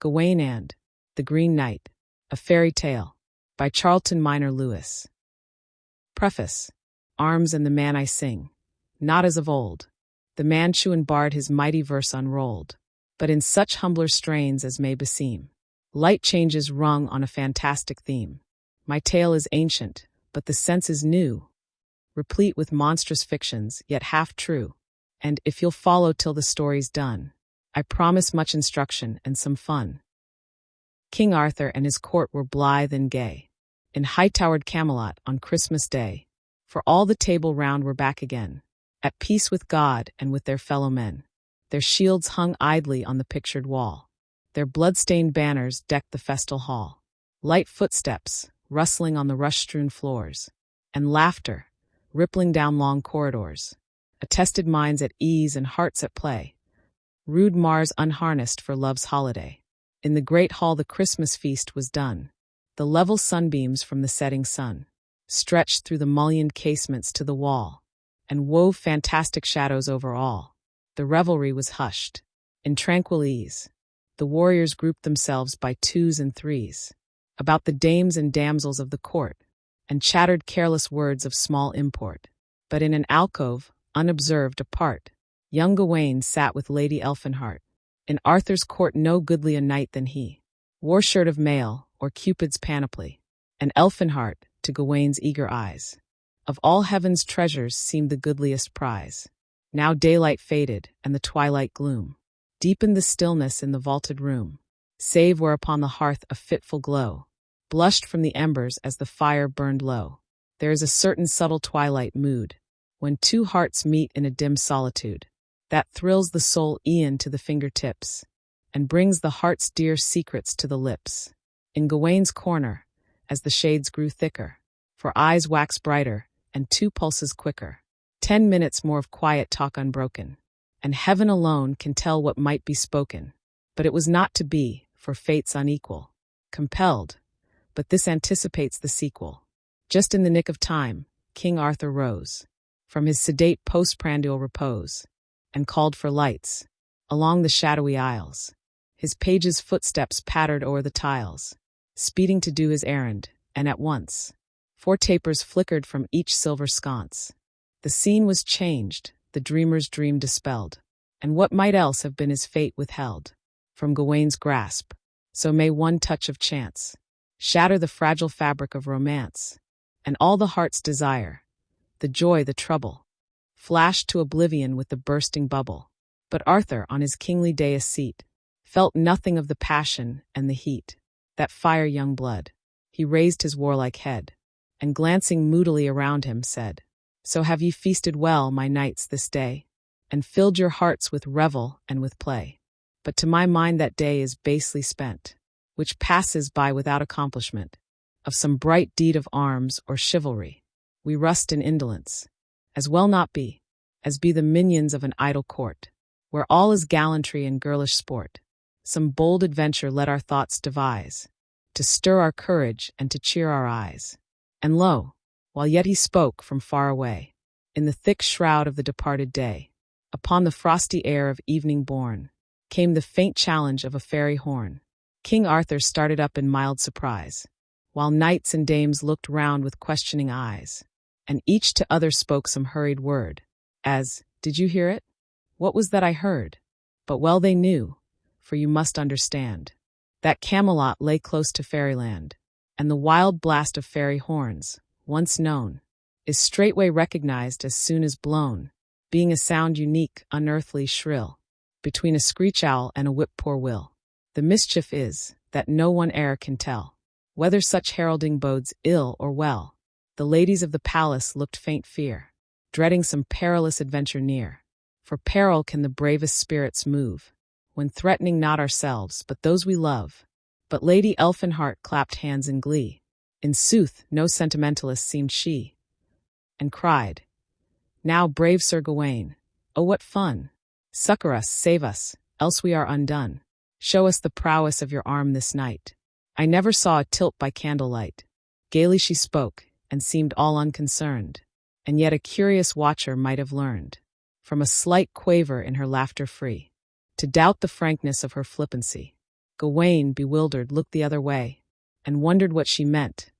Gawain and the Green Knight, a Fairy Tale, by Charlton Minor Lewis. Preface. Arms and the man I sing, not as of old. The Mantuan bard his mighty verse unrolled, but in such humbler strains as may beseem. Light changes rung on a fantastic theme. My tale is ancient, but the sense is new, replete with monstrous fictions, yet half true. And if you'll follow till the story's done, I promise much instruction and some fun. King Arthur and his court were blithe and gay, in high-towered Camelot on Christmas Day, for all the Table Round were back again, at peace with God and with their fellow men. Their shields hung idly on the pictured wall. Their blood-stained banners decked the festal hall. Light footsteps, rustling on the rush-strewn floors, and laughter, rippling down long corridors, attested minds at ease and hearts at play. Rude Mars unharnessed for love's holiday. In the great hall the Christmas feast was done. The level sunbeams from the setting sun stretched through the mullioned casements to the wall, and wove fantastic shadows over all. The revelry was hushed. In tranquil ease, the warriors grouped themselves by twos and threes about the dames and damsels of the court, and chattered careless words of small import. But in an alcove, unobserved apart, young Gawain sat with Lady Elfinhart. In Arthur's court no goodlier knight than he wore shirt of mail or Cupid's panoply, and Elfinhart, to Gawain's eager eyes, of all heaven's treasures seemed the goodliest prize. Now daylight faded, and the twilight gloom deepened the stillness in the vaulted room, save where upon the hearth a fitful glow blushed from the embers as the fire burned low. There is a certain subtle twilight mood, when two hearts meet in a dim solitude, that thrills the soul e'en to the fingertips, and brings the heart's dear secrets to the lips. In Gawain's corner, as the shades grew thicker, for eyes waxed brighter, and two pulses quicker, 10 minutes more of quiet talk unbroken, and heaven alone can tell what might be spoken. But it was not to be, for fate's unequal compelled, but this anticipates the sequel. Just in the nick of time, King Arthur rose from his sedate postprandial repose, and called for lights along the shadowy aisles. His pages' footsteps pattered o'er the tiles, speeding to do his errand, and at once 4 tapers flickered from each silver sconce. The scene was changed, the dreamer's dream dispelled, and what might else have been his fate withheld from Gawain's grasp, so may one touch of chance shatter the fragile fabric of romance, and all the heart's desire, the joy, the trouble, flashed to oblivion with the bursting bubble. But Arthur, on his kingly dais seat, felt nothing of the passion and the heat that fire young blood. He raised his warlike head, and glancing moodily around him, said, "So have ye feasted well, my knights, this day, and filled your hearts with revel and with play? But to my mind that day is basely spent, which passes by without accomplishment of some bright deed of arms or chivalry. We rust in indolence, as well not be, as be the minions of an idle court, where all is gallantry and girlish sport. Some bold adventure let our thoughts devise, to stir our courage and to cheer our eyes." And lo, while yet he spoke from far away, in the thick shroud of the departed day, upon the frosty air of evening born, came the faint challenge of a fairy horn. King Arthur started up in mild surprise, while knights and dames looked round with questioning eyes, and each to other spoke some hurried word, as, "Did you hear it? What was that I heard?" But well they knew, for you must understand, that Camelot lay close to fairyland, and the wild blast of fairy horns, once known, is straightway recognized as soon as blown, being a sound unique, unearthly, shrill, between a screech owl and a whip-poor will. The mischief is, that no one e'er can tell, whether such heralding bodes ill or well. The ladies of the palace looked faint fear, dreading some perilous adventure near. For peril can the bravest spirits move, when threatening not ourselves, but those we love. But Lady Elfinhart clapped hands in glee. In sooth, no sentimentalist seemed she, and cried, "Now, brave Sir Gawain, oh what fun! Succor us, save us, else we are undone. Show us the prowess of your arm this night. I never saw a tilt by candlelight." Gaily she spoke, and seemed all unconcerned, and yet a curious watcher might have learned, from a slight quaver in her laughter free, to doubt the frankness of her flippancy. Gawain, bewildered, looked the other way, and wondered what she meant,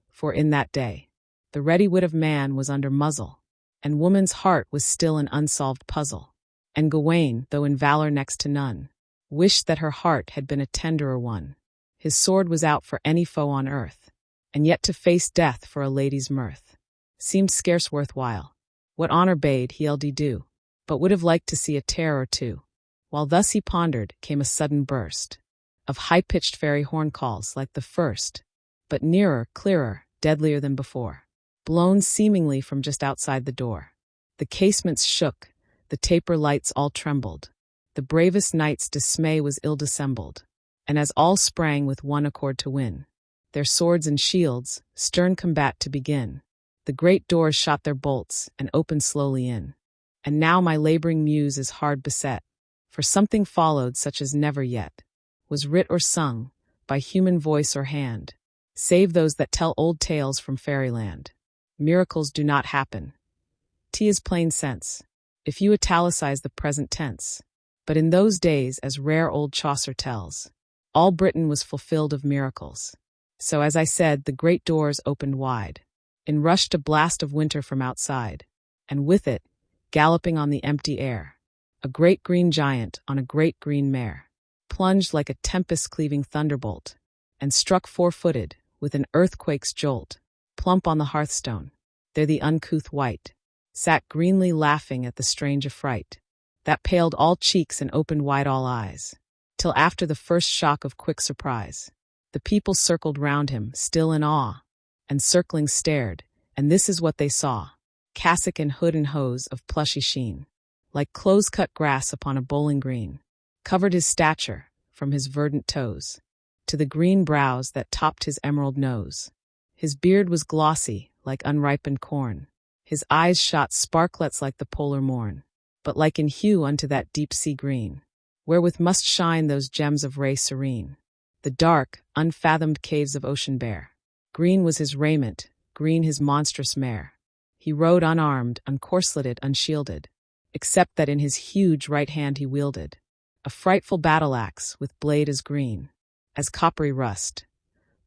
for in that day, the ready wit of man was under muzzle, and woman's heart was still an unsolved puzzle. And Gawain, though in valor next to none, wished that her heart had been a tenderer one. His sword was out for any foe on earth, and yet to face death for a lady's mirth seemed scarce worthwhile. What honor bade he ld do, but would have liked to see a tear or two. While thus he pondered, came a sudden burst of high-pitched fairy horn calls like the first, but nearer, clearer, deadlier than before, blown seemingly from just outside the door. The casements shook, the taper lights all trembled, the bravest knight's dismay was ill dissembled, and as all sprang with one accord to win their swords and shields, stern combat to begin, the great doors shot their bolts and opened slowly in. And now my laboring muse is hard beset, for something followed such as never yet was writ or sung by human voice or hand, save those that tell old tales from fairyland. Miracles do not happen. 'Tis plain sense, if you italicize the present tense. But in those days, as rare old Chaucer tells, all Britain was fulfilled of miracles. So as I said, the great doors opened wide. In rushed a blast of winter from outside, and with it, galloping on the empty air, a great green giant on a great green mare, plunged like a tempest-cleaving thunderbolt, and struck four-footed, with an earthquake's jolt, plump on the hearthstone. There the uncouth wight sat greenly laughing at the strange affright that paled all cheeks and opened wide all eyes, till after the first shock of quick surprise, the people circled round him, still in awe, and circling stared, and this is what they saw: cassock and hood and hose of plushy sheen, like close-cut grass upon a bowling green, covered his stature from his verdant toes to the green brows that topped his emerald nose. His beard was glossy like unripened corn, his eyes shot sparklets like the polar morn, but like in hue unto that deep sea green, wherewith must shine those gems of ray serene, the dark, unfathomed caves of ocean bare. Green was his raiment, green his monstrous mare. He rode unarmed, uncorsleted, unshielded, except that in his huge right hand he wielded a frightful battle-axe with blade as green as coppery rust,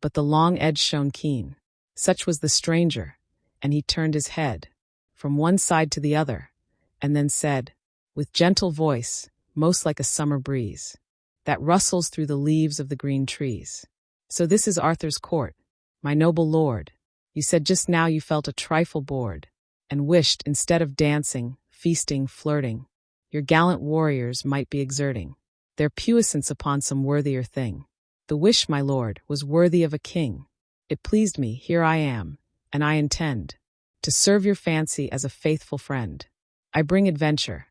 but the long edge shone keen. Such was the stranger, and he turned his head from one side to the other, and then said, with gentle voice, most like a summer breeze that rustles through the leaves of the green trees: "So this is Arthur's court, my noble lord. You said just now you felt a trifle bored, and wished, instead of dancing, feasting, flirting, your gallant warriors might be exerting their puissance upon some worthier thing. The wish, my lord, was worthy of a king. It pleased me, here I am, and I intend to serve your fancy as a faithful friend. I bring adventure,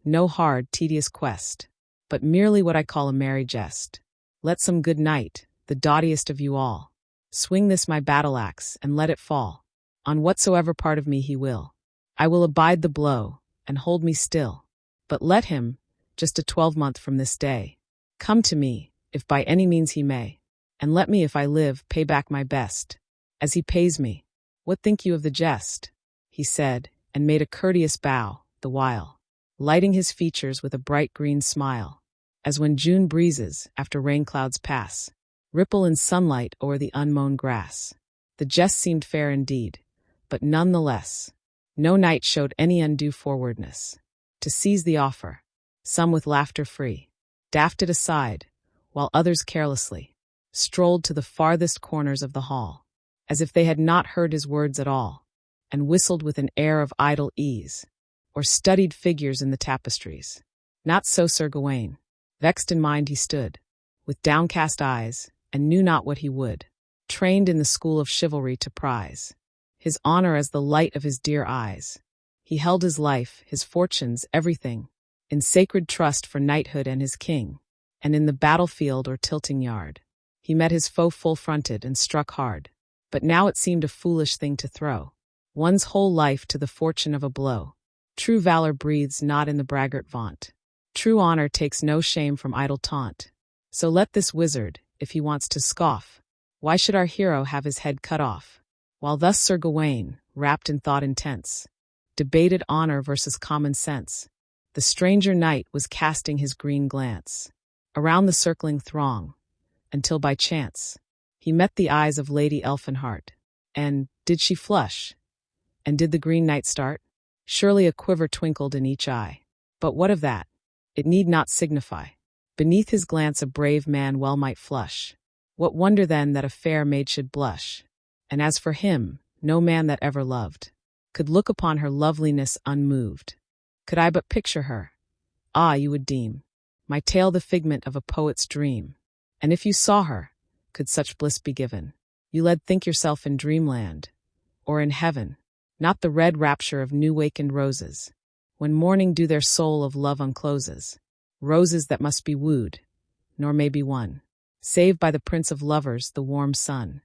no hard, tedious quest, but merely what I call a merry jest. Let some good knight, the doughtiest of you all, swing this my battle-axe and let it fall on whatsoever part of me he will. I will abide the blow and hold me still, but let him, just a 12-month from this day, come to me, if by any means he may, and let me, if I live, pay back my best, as he pays me. What think you of the jest?" he said, and made a courteous bow, the while lighting his features with a bright green smile, as when June breezes, after rain clouds pass, ripple in sunlight o'er the unmown grass. The jest seemed fair indeed, but none the less, no knight showed any undue forwardness to seize the offer. Some with laughter free daffed it aside, while others carelessly strolled to the farthest corners of the hall, as if they had not heard his words at all, and whistled with an air of idle ease, or studied figures in the tapestries. Not so Sir Gawain. Vexed in mind he stood, with downcast eyes, and knew not what he would, trained in the school of chivalry to prize his honor as the light of his dear eyes. He held his life, his fortunes, everything, in sacred trust for knighthood and his king, and in the battlefield or tilting yard, he met his foe full-fronted and struck hard. But now it seemed a foolish thing to throw one's whole life to the fortune of a blow. True valor breathes not in the braggart vaunt. True honor takes no shame from idle taunt. So let this wizard, if he wants to scoff, why should our hero have his head cut off? While thus Sir Gawain, wrapped in thought intense, debated honor versus common sense, the stranger knight was casting his green glance around the circling throng, until by chance he met the eyes of Lady Elfinhart. And did she flush? And did the Green Knight start? Surely a quiver twinkled in each eye. But what of that? It need not signify. Beneath his glance a brave man well might flush. What wonder then that a fair maid should blush? And as for him, no man that ever loved could look upon her loveliness unmoved. Could I but picture her, ah, you would deem my tale the figment of a poet's dream. And if you saw her, could such bliss be given, you led think yourself in dreamland, or in heaven, not the red rapture of new-wakened roses, when morning dew their soul of love uncloses, roses that must be wooed, nor may be won, save by the prince of lovers, the warm sun,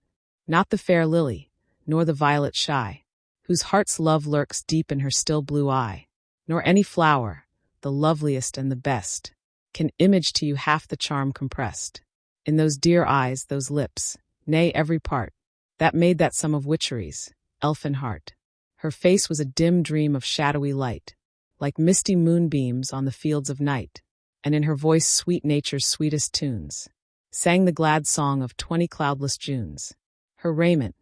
not the fair lily, nor the violet shy, whose heart's love lurks deep in her still blue eye, nor any flower, the loveliest and the best, can image to you half the charm compressed in those dear eyes, those lips, nay, every part that made that sum of witcheries, Elfinhart. Her face was a dim dream of shadowy light, like misty moonbeams on the fields of night, and in her voice sweet nature's sweetest tunes sang the glad song of 20 cloudless Junes. Her raiment,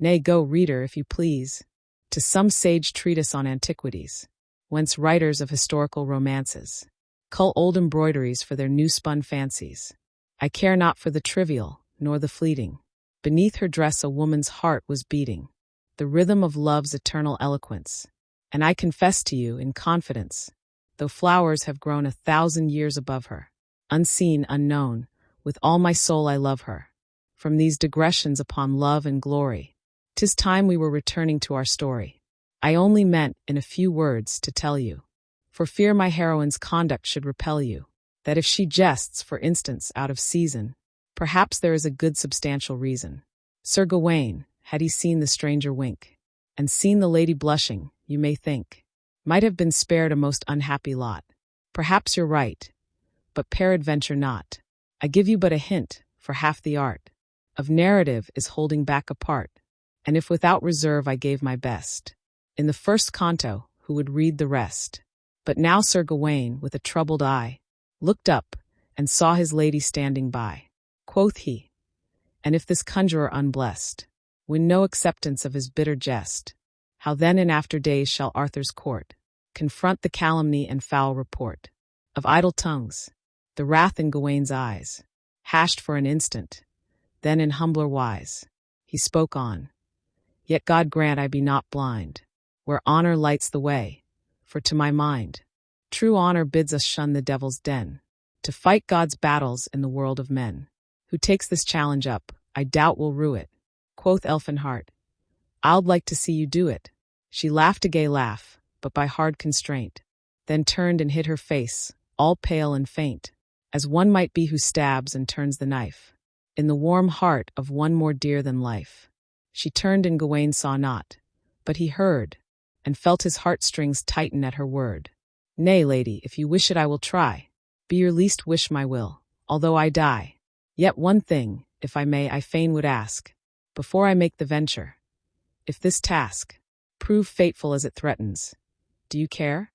nay, go, reader, if you please, to some sage treatise on antiquities, whence writers of historical romances cull old embroideries for their new-spun fancies. I care not for the trivial, nor the fleeting. Beneath her dress a woman's heart was beating, the rhythm of love's eternal eloquence. And I confess to you, in confidence, though flowers have grown 1,000 years above her, unseen, unknown, with all my soul I love her. From these digressions upon love and glory, 'tis time we were returning to our story. I only meant, in a few words, to tell you, for fear my heroine's conduct should repel you, that if she jests, for instance, out of season, perhaps there is a good substantial reason. Sir Gawain, had he seen the stranger wink, and seen the lady blushing, you may think, might have been spared a most unhappy lot. Perhaps you're right, but peradventure not. I give you but a hint, for half the art of narrative is holding back a part, and if without reserve I gave my best in the first canto, who would read the rest? But now Sir Gawain, with a troubled eye, looked up, and saw his lady standing by. Quoth he, and if this conjurer unblessed win no acceptance of his bitter jest, how then in after days shall Arthur's court confront the calumny and foul report of idle tongues? The wrath in Gawain's eyes hashed for an instant, then in humbler wise he spoke on, yet God grant I be not blind, where honor lights the way, for to my mind true honor bids us shun the devil's den, to fight God's battles in the world of men. Who takes this challenge up, I doubt will rue it. Quoth Elfinhart, I'ld like to see you do it. She laughed a gay laugh, but by hard constraint, then turned and hid her face, all pale and faint, as one might be who stabs and turns the knife in the warm heart of one more dear than life. She turned and Gawain saw not, but he heard, and felt his heartstrings tighten at her word. Nay, lady, if you wish it I will try, be your least wish my will, although I die. Yet one thing, if I may, I fain would ask, before I make the venture. If this task prove fateful as it threatens, do you care?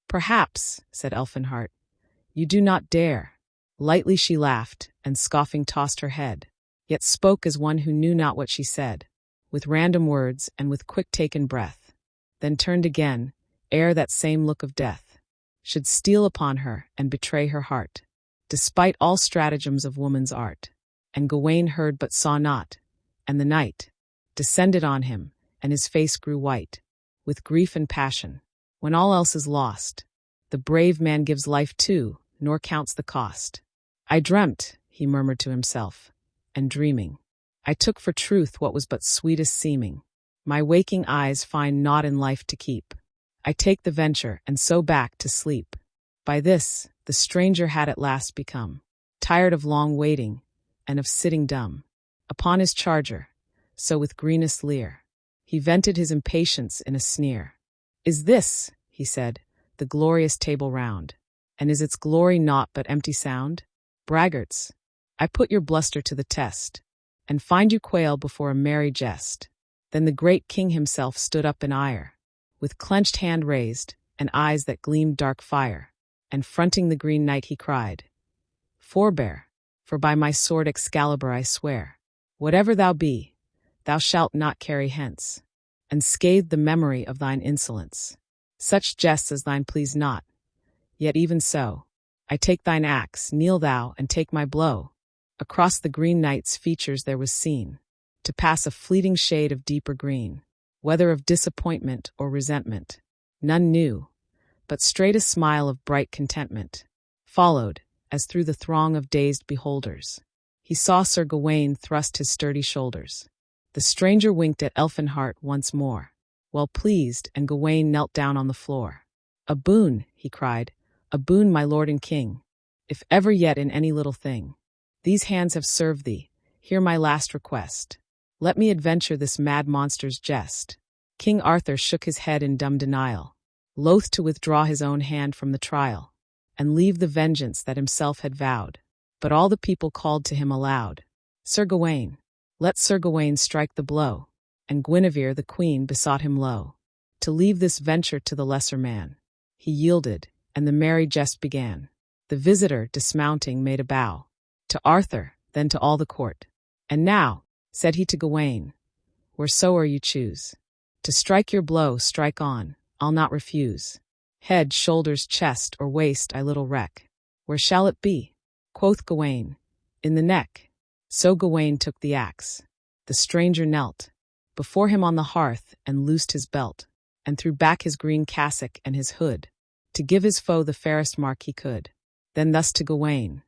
Perhaps, said Elfinhart, you do not dare. Lightly she laughed, and scoffing tossed her head, yet spoke as one who knew not what she said, with random words and with quick-taken breath, then turned again, ere that same look of death should steal upon her and betray her heart, despite all stratagems of woman's art. And Gawain heard but saw not, and the night descended on him, and his face grew white with grief and passion. When all else is lost, the brave man gives life too, nor counts the cost. I dreamt, he murmured to himself, and dreaming, I took for truth what was but sweetest seeming. My waking eyes find naught in life to keep. I take the venture, and so back to sleep. By this, the stranger had at last become tired of long waiting, and of sitting dumb upon his charger, so with greenest leer he vented his impatience in a sneer. Is this, he said, the glorious Table Round, and is its glory naught but empty sound? Braggarts, I put your bluster to the test, and find you quail before a merry jest. Then the great king himself stood up in ire, with clenched hand raised, and eyes that gleamed dark fire, and fronting the Green Knight he cried, Forbear, for by my sword Excalibur I swear, whatever thou be, thou shalt not carry hence, and scathe the memory of thine insolence. Such jests as thine please not, yet even so, I take thine axe, kneel thou, and take my blow. Across the Green Knight's features there was seen to pass a fleeting shade of deeper green, whether of disappointment or resentment, none knew, but straight a smile of bright contentment followed, as through the throng of dazed beholders, he saw Sir Gawain thrust his sturdy shoulders. The stranger winked at Elfinhart once more, well pleased, and Gawain knelt down on the floor. "A boon," he cried, "a boon, my lord and king, if ever yet in any little thing. These hands have served thee, hear my last request. Let me adventure this mad monster's jest." King Arthur shook his head in dumb denial, loath to withdraw his own hand from the trial, and leave the vengeance that himself had vowed. But all the people called to him aloud, "Sir Gawain, let Sir Gawain strike the blow." And Guinevere the queen besought him low to leave this venture to the lesser man. He yielded, and the merry jest began. The visitor, dismounting, made a bow to Arthur, then to all the court. "And now," said he to Gawain, "wheresoe'er you choose to strike your blow, strike on, I'll not refuse. Head, shoulders, chest, or waist I little reck. Where shall it be?" Quoth Gawain, "In the neck." So Gawain took the axe. The stranger knelt before him on the hearth, and loosed his belt, and threw back his green cassock and his hood, to give his foe the fairest mark he could. Then thus to Gawain,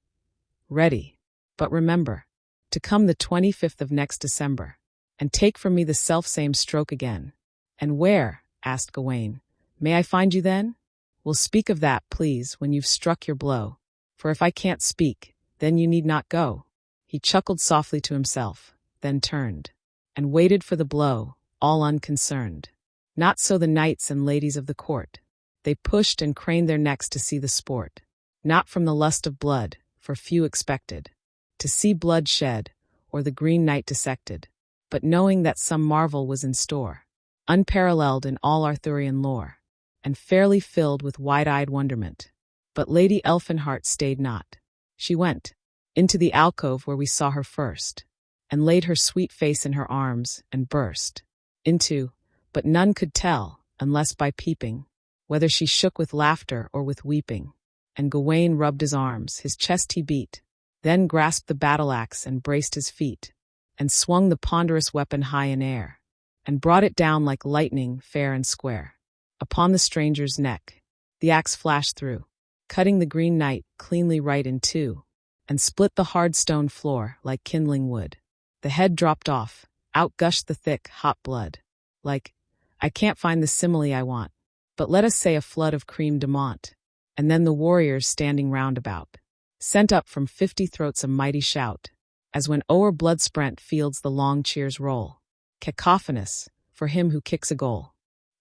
"Ready, but remember, to come the 25th of next December, and take from me the self-same stroke again." "And where," asked Gawain, "may I find you then?" "We'll speak of that, please, when you've struck your blow, for if I can't speak, then you need not go." He chuckled softly to himself, then turned, and waited for the blow, all unconcerned. Not so the knights and ladies of the court. They pushed and craned their necks to see the sport, not from the lust of blood, for few expected to see blood shed, or the Green Knight dissected, but knowing that some marvel was in store, unparalleled in all Arthurian lore, and fairly filled with wide-eyed wonderment. But Lady Elfinhart stayed not. She went into the alcove where we saw her first, and laid her sweet face in her arms, and burst into, but none could tell, unless by peeping, whether she shook with laughter or with weeping. And Gawain rubbed his arms, his chest he beat, then grasped the battle-axe and braced his feet, and swung the ponderous weapon high in air, and brought it down like lightning, fair and square, upon the stranger's neck. The axe flashed through, cutting the Green Knight cleanly right in two, and split the hard stone floor like kindling wood. The head dropped off, out gushed the thick, hot blood, like, I can't find the simile I want, but let us say a flood of creme de menthe. And then the warriors standing round about sent up from 50 throats a mighty shout, as when o'er blood-sprent fields the long cheers roll, cacophonous, for him who kicks a goal.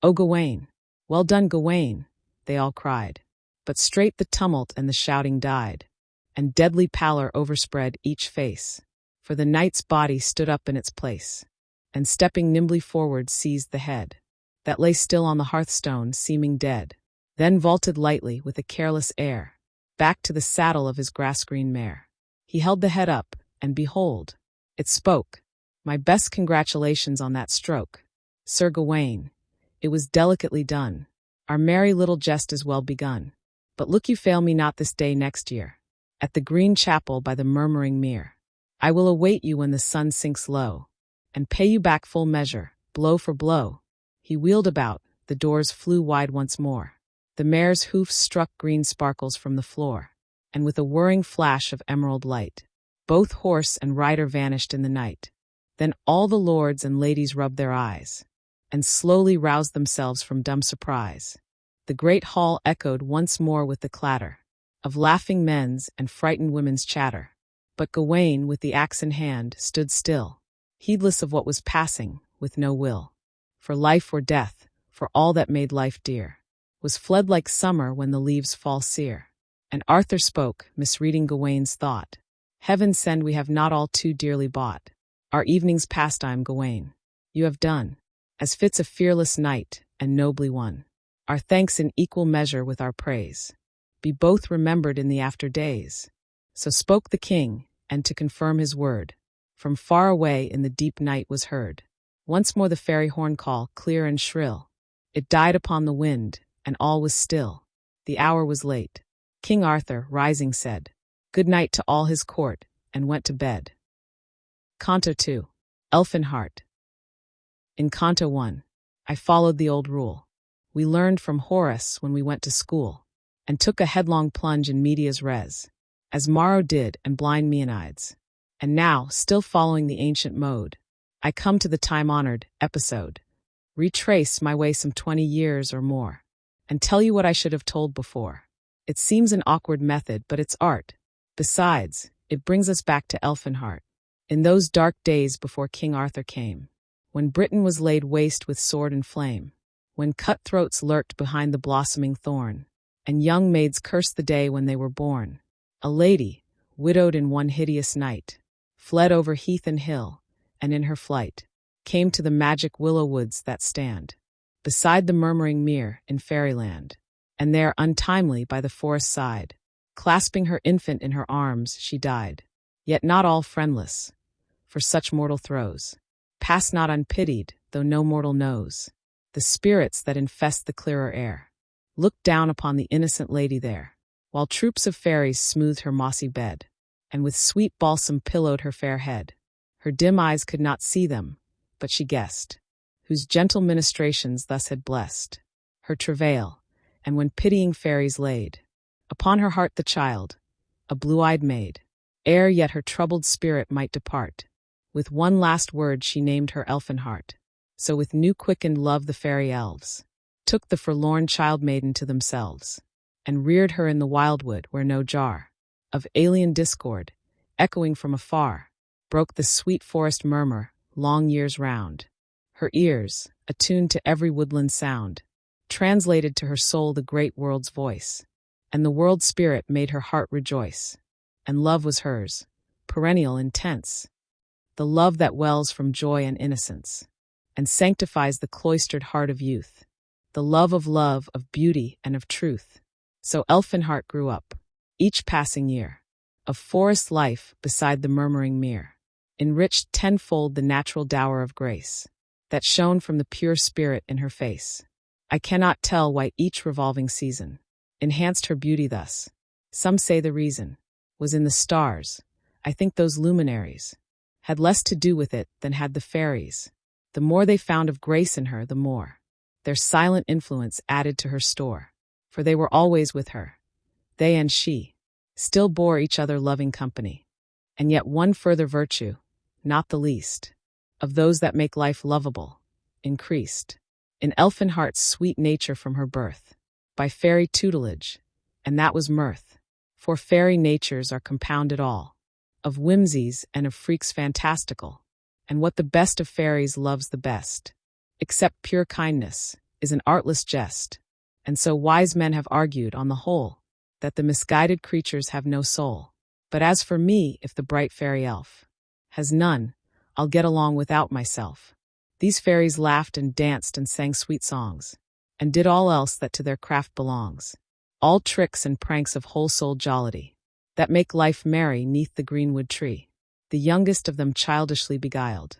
"O Gawain! Well done, Gawain!" they all cried. But straight the tumult and the shouting died, and deadly pallor overspread each face, for the knight's body stood up in its place, and stepping nimbly forward seized the head that lay still on the hearthstone, seeming dead, then vaulted lightly with a careless air back to the saddle of his grass-green mare. He held the head up, and behold, it spoke. "My best congratulations on that stroke, Sir Gawain. It was delicately done. Our merry little jest is well begun. But look you fail me not this day next year, at the Green Chapel by the murmuring mere. I will await you when the sun sinks low, and pay you back full measure, blow for blow." He wheeled about, the doors flew wide once more. The mare's hoofs struck green sparkles from the floor, and with a whirring flash of emerald light, both horse and rider vanished in the night. Then all the lords and ladies rubbed their eyes, and slowly roused themselves from dumb surprise. The great hall echoed once more with the clatter of laughing men's and frightened women's chatter. But Gawain, with the axe in hand, stood still, heedless of what was passing, with no will for life or death, for all that made life dear was fled like summer when the leaves fall sere. And Arthur spoke, misreading Gawain's thought. "Heaven send we have not all too dearly bought our evening's pastime, Gawain. You have done, as fits a fearless knight, and nobly won. Our thanks in equal measure with our praise be both remembered in the after days." So spoke the king, and to confirm his word, from far away in the deep night was heard once more the fairy horn call, clear and shrill. It died upon the wind, and all was still. The hour was late. King Arthur, rising, said, "Good night" to all his court, and went to bed. Canto 2. Elfinhart. In Canto 1, I followed the old rule. We learned from Horace when we went to school, and took a headlong plunge in medias res, as Maro did and blind Meonides. And now, still following the ancient mode, I come to the time-honored episode, retrace my way some 20 years or more, and tell you what I should have told before. It seems an awkward method, but it's art. Besides, it brings us back to Elfinhart, in those dark days before King Arthur came, when Britain was laid waste with sword and flame, when cutthroats lurked behind the blossoming thorn, and young maids cursed the day when they were born. A lady, widowed in one hideous night, fled over heath and hill, and in her flight came to the magic willow woods that stand beside the murmuring mere in fairyland, and there untimely by the forest side, clasping her infant in her arms, she died. Yet not all friendless, for such mortal throes pass not unpitied, though no mortal knows. The spirits that infest the clearer air looked down upon the innocent lady there, while troops of fairies smoothed her mossy bed, and with sweet balsam pillowed her fair head. Her dim eyes could not see them, but she guessed, whose gentle ministrations thus had blessed her travail. And when pitying fairies laid upon her heart the child, a blue-eyed maid, ere yet her troubled spirit might depart, with one last word she named her Elfinhart. So with new quickened love the fairy elves took the forlorn child maiden to themselves, and reared her in the wildwood where no jar of alien discord, echoing from afar, broke the sweet forest murmur long years round. Her ears, attuned to every woodland sound, translated to her soul the great world's voice, and the world spirit made her heart rejoice. And love was hers, perennial, intense, the love that wells from joy and innocence, and sanctifies the cloistered heart of youth, the love, of beauty, and of truth. So Elfinhart grew up, each passing year, of forest life beside the murmuring mere, enriched tenfold the natural dower of grace that shone from the pure spirit in her face. I cannot tell why each revolving season enhanced her beauty thus. Some say the reason was in the stars. I think those luminaries had less to do with it than had the fairies. The more they found of grace in her, the more their silent influence added to her store. For they were always with her. They and she still bore each other loving company. And yet one further virtue, not the least, of those that make life lovable, increased in Elfinhart's sweet nature from her birth, by fairy tutelage, and that was mirth. For fairy natures are compounded all of whimsies and of freaks fantastical, and what the best of fairies loves the best, except pure kindness, is an artless jest. And so wise men have argued, on the whole, that the misguided creatures have no soul. But as for me, if the bright fairy elf has none, I'll get along without myself. These fairies laughed and danced and sang sweet songs, and did all else that to their craft belongs, all tricks and pranks of whole-souled jollity, that make life merry neath the greenwood tree. The youngest of them childishly beguiled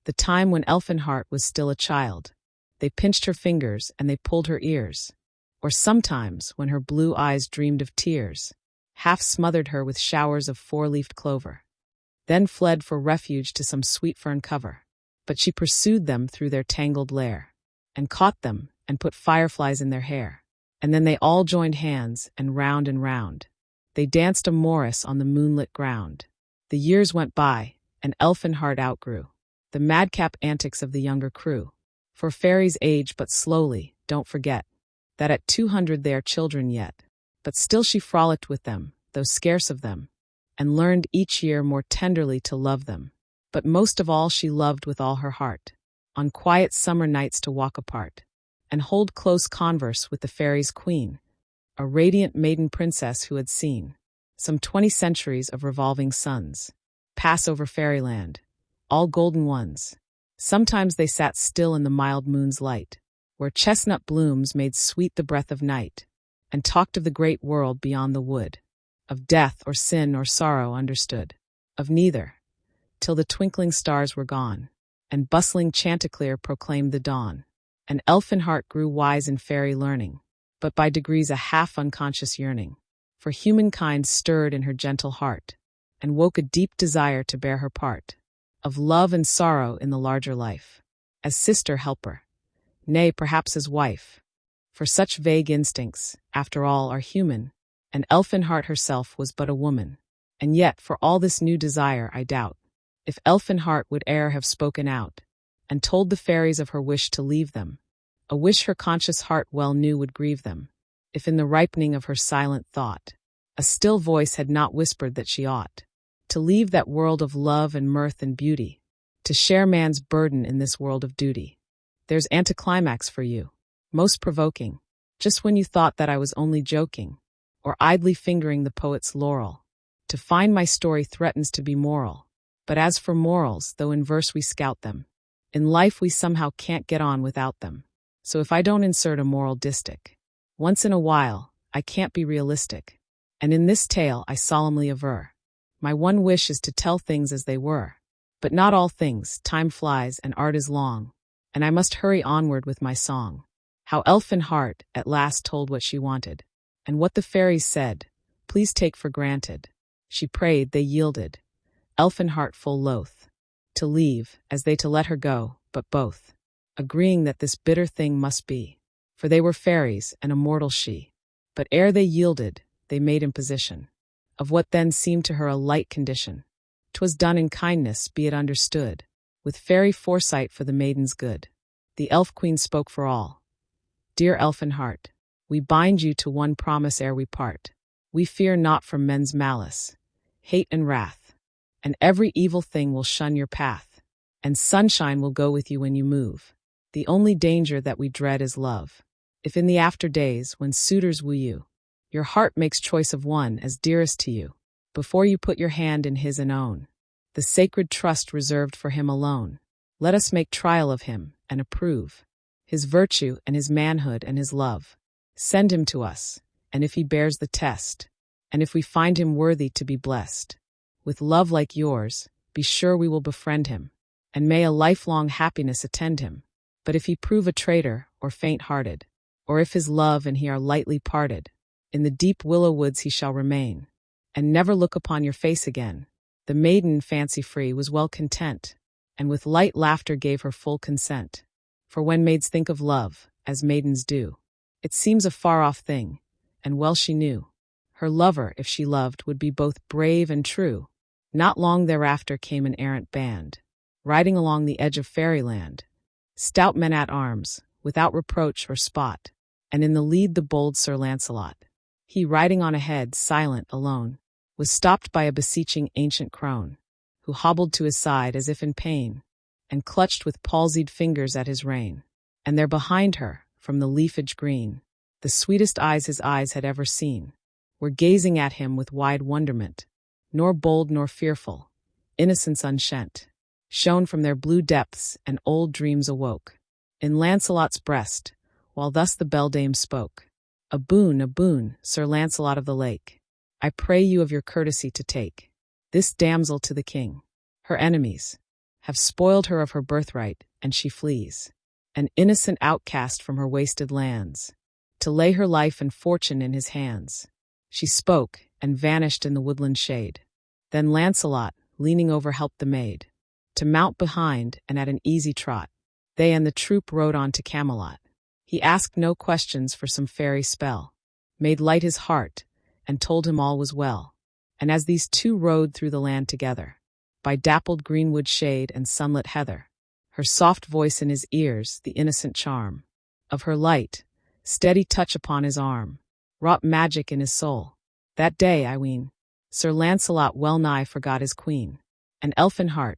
the time when Elfinhart was still a child. They pinched her fingers and they pulled her ears, or sometimes, when her blue eyes dreamed of tears, half smothered her with showers of four-leafed clover, then fled for refuge to some sweet fern cover. But she pursued them through their tangled lair, and caught them, and put fireflies in their hair. And then they all joined hands, and round they danced a morris on the moonlit ground. The years went by, and Elfinhart outgrew the madcap antics of the younger crew. For fairies age but slowly, don't forget that at 200 they are children yet. But still she frolicked with them, though scarce of them, and learned each year more tenderly to love them. But most of all she loved with all her heart, on quiet summer nights to walk apart, and hold close converse with the fairies' queen, a radiant maiden princess who had seen some 20 centuries of revolving suns pass over fairyland, all golden ones. Sometimes they sat still in the mild moon's light, where chestnut blooms made sweet the breath of night, and talked of the great world beyond the wood, of death or sin or sorrow understood, Of neither, till the twinkling stars were gone, and bustling Chanticleer proclaimed the dawn. And Elfinhart grew wise in fairy learning, but by degrees a half-unconscious yearning for humankind stirred in her gentle heart, and woke a deep desire to bear her part of love and sorrow in the larger life, as sister-helper, nay, perhaps as wife. For such vague instincts, after all, are human, and Elfinhart herself was but a woman. And yet, for all this new desire, I doubt if Elfinhart would e'er have spoken out, and told the fairies of her wish to leave them, a wish her conscious heart well knew would grieve them, if in the ripening of her silent thought, a still voice had not whispered that she ought to leave that world of love and mirth and beauty, to share man's burden in this world of duty. There's anticlimax for you, most provoking, just when you thought that I was only joking, or idly fingering the poet's laurel. To find my story threatens to be moral, but as for morals, though in verse we scout them, in life we somehow can't get on without them. So if I don't insert a moral distich once in a while, I can't be realistic. And in this tale I solemnly aver, my one wish is to tell things as they were. But not all things, time flies and art is long, and I must hurry onward with my song. How Elfinhart at last told what she wanted, and what the fairies said, please take for granted. She prayed, they yielded, Elfinhart full loath to leave, as they to let her go, but both agreeing that this bitter thing must be, for they were fairies and a mortal she. But ere they yielded, they made imposition of what then seemed to her a light condition. 'Twas done in kindness, be it understood, with fairy foresight for the maiden's good. The elf queen spoke for all. Dear Elfinhart, we bind you to one promise ere we part. We fear not from men's malice, hate and wrath, and every evil thing will shun your path, and sunshine will go with you when you move. The only danger that we dread is love. If in the after days, when suitors woo you, your heart makes choice of one as dearest to you, before you put your hand in his and own the sacred trust reserved for him alone, let us make trial of him and approve his virtue and his manhood and his love. Send him to us, and if he bears the test, and if we find him worthy to be blessed with love like yours, be sure we will befriend him, and may a lifelong happiness attend him. But if he prove a traitor or faint-hearted, or if his love and he are lightly parted, in the deep willow woods he shall remain, and never look upon your face again. The maiden, fancy-free, was well content, and with light laughter gave her full consent. For when maids think of love, as maidens do, it seems a far-off thing, and well she knew her lover, if she loved, would be both brave and true. Not long thereafter came an errant band, riding along the edge of fairyland, stout men at arms, without reproach or spot, and in the lead the bold Sir Lancelot. He, riding on ahead, silent, alone, was stopped by a beseeching ancient crone, who hobbled to his side as if in pain, and clutched with palsied fingers at his rein. And there behind her, from the leafage green, the sweetest eyes his eyes had ever seen, were gazing at him with wide wonderment, nor bold nor fearful, innocence unshent, shone from their blue depths, and old dreams awoke in Lancelot's breast, while thus the beldame spoke. A boon, Sir Lancelot of the Lake, I pray you of your courtesy to take this damsel to the king. Her enemies have spoiled her of her birthright, and she flees, an innocent outcast from her wasted lands, to lay her life and fortune in his hands. She spoke, and vanished in the woodland shade. Then Lancelot, leaning over, helped the maid to mount behind, and at an easy trot, they and the troop rode on to Camelot. He asked no questions for some fairy spell, made light his heart, and told him all was well. And as these two rode through the land together, by dappled greenwood shade and sunlit heather, her soft voice in his ears, the innocent charm of her light, steady touch upon his arm, wrought magic in his soul. That day, I ween, Sir Lancelot well nigh forgot his queen. And Elfinhart,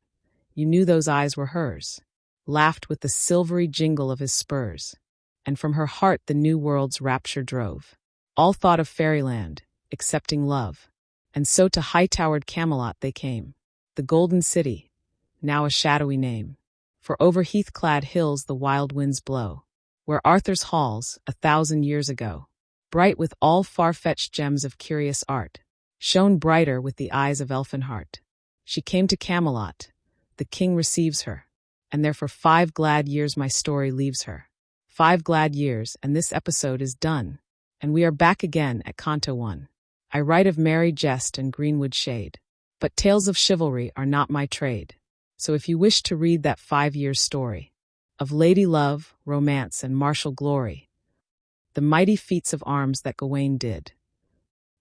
you knew those eyes were hers, laughed with the silvery jingle of his spurs, and from her heart the new world's rapture drove. All thought of fairyland, excepting love, and so to high-towered Camelot they came, the golden city, now a shadowy name. For over heath-clad hills the wild winds blow, where Arthur's halls, 1,000 years ago, bright with all far-fetched gems of curious art, shone brighter with the eyes of Elfinhart. She came to Camelot. The king receives her, and there for 5 glad years my story leaves her. 5 glad years, and this episode is done. And we are back again at Canto 1. I write of merry jest and greenwood shade, but tales of chivalry are not my trade. So if you wish to read that 5 years story of lady love, romance, and martial glory, the mighty feats of arms that Gawain did,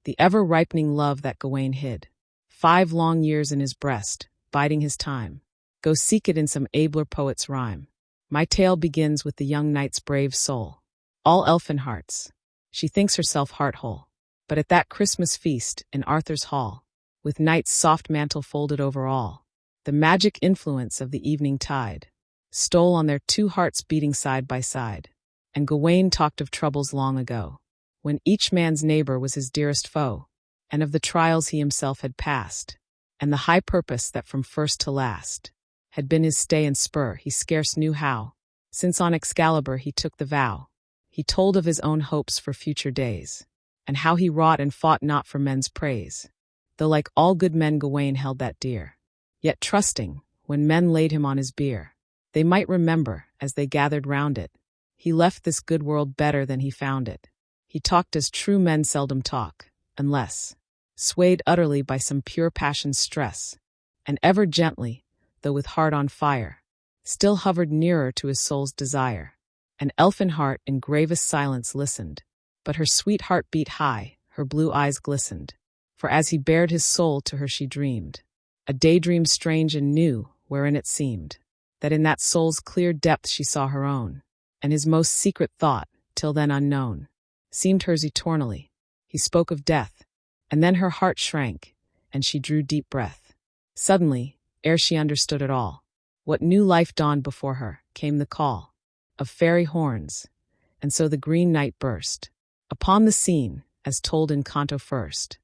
the ever-ripening love that Gawain hid, 5 long years in his breast, biding his time, go seek it in some abler poet's rhyme. My tale begins with the young knight's brave soul, all Elfinhart's. She thinks herself heart-whole. But at that Christmas feast in Arthur's hall, with night's soft mantle folded over all, the magic influence of the evening tide stole on their 2 hearts beating side by side. And Gawain talked of troubles long ago, when each man's neighbor was his dearest foe, and of the trials he himself had passed, and the high purpose that from first to last had been his stay and spur. He scarce knew how, since on Excalibur he took the vow. He told of his own hopes for future days, and how he wrought and fought not for men's praise, though like all good men Gawain held that dear, yet trusting, when men laid him on his bier, they might remember, as they gathered round it, he left this good world better than he found it. He talked as true men seldom talk, unless swayed utterly by some pure passion's stress, and ever gently, though with heart on fire, still hovered nearer to his soul's desire. And Elfinhart in gravest silence listened, but her sweet heart beat high, her blue eyes glistened, for as he bared his soul to her she dreamed, a daydream strange and new, wherein it seemed that in that soul's clear depth she saw her own, and his most secret thought, till then unknown, seemed hers eternally. He spoke of death, and then her heart shrank, and she drew deep breath. Suddenly, ere she understood it all, what new life dawned before her, came the call of fairy horns, and so the Green Knight burst upon the scene, as told in Canto first.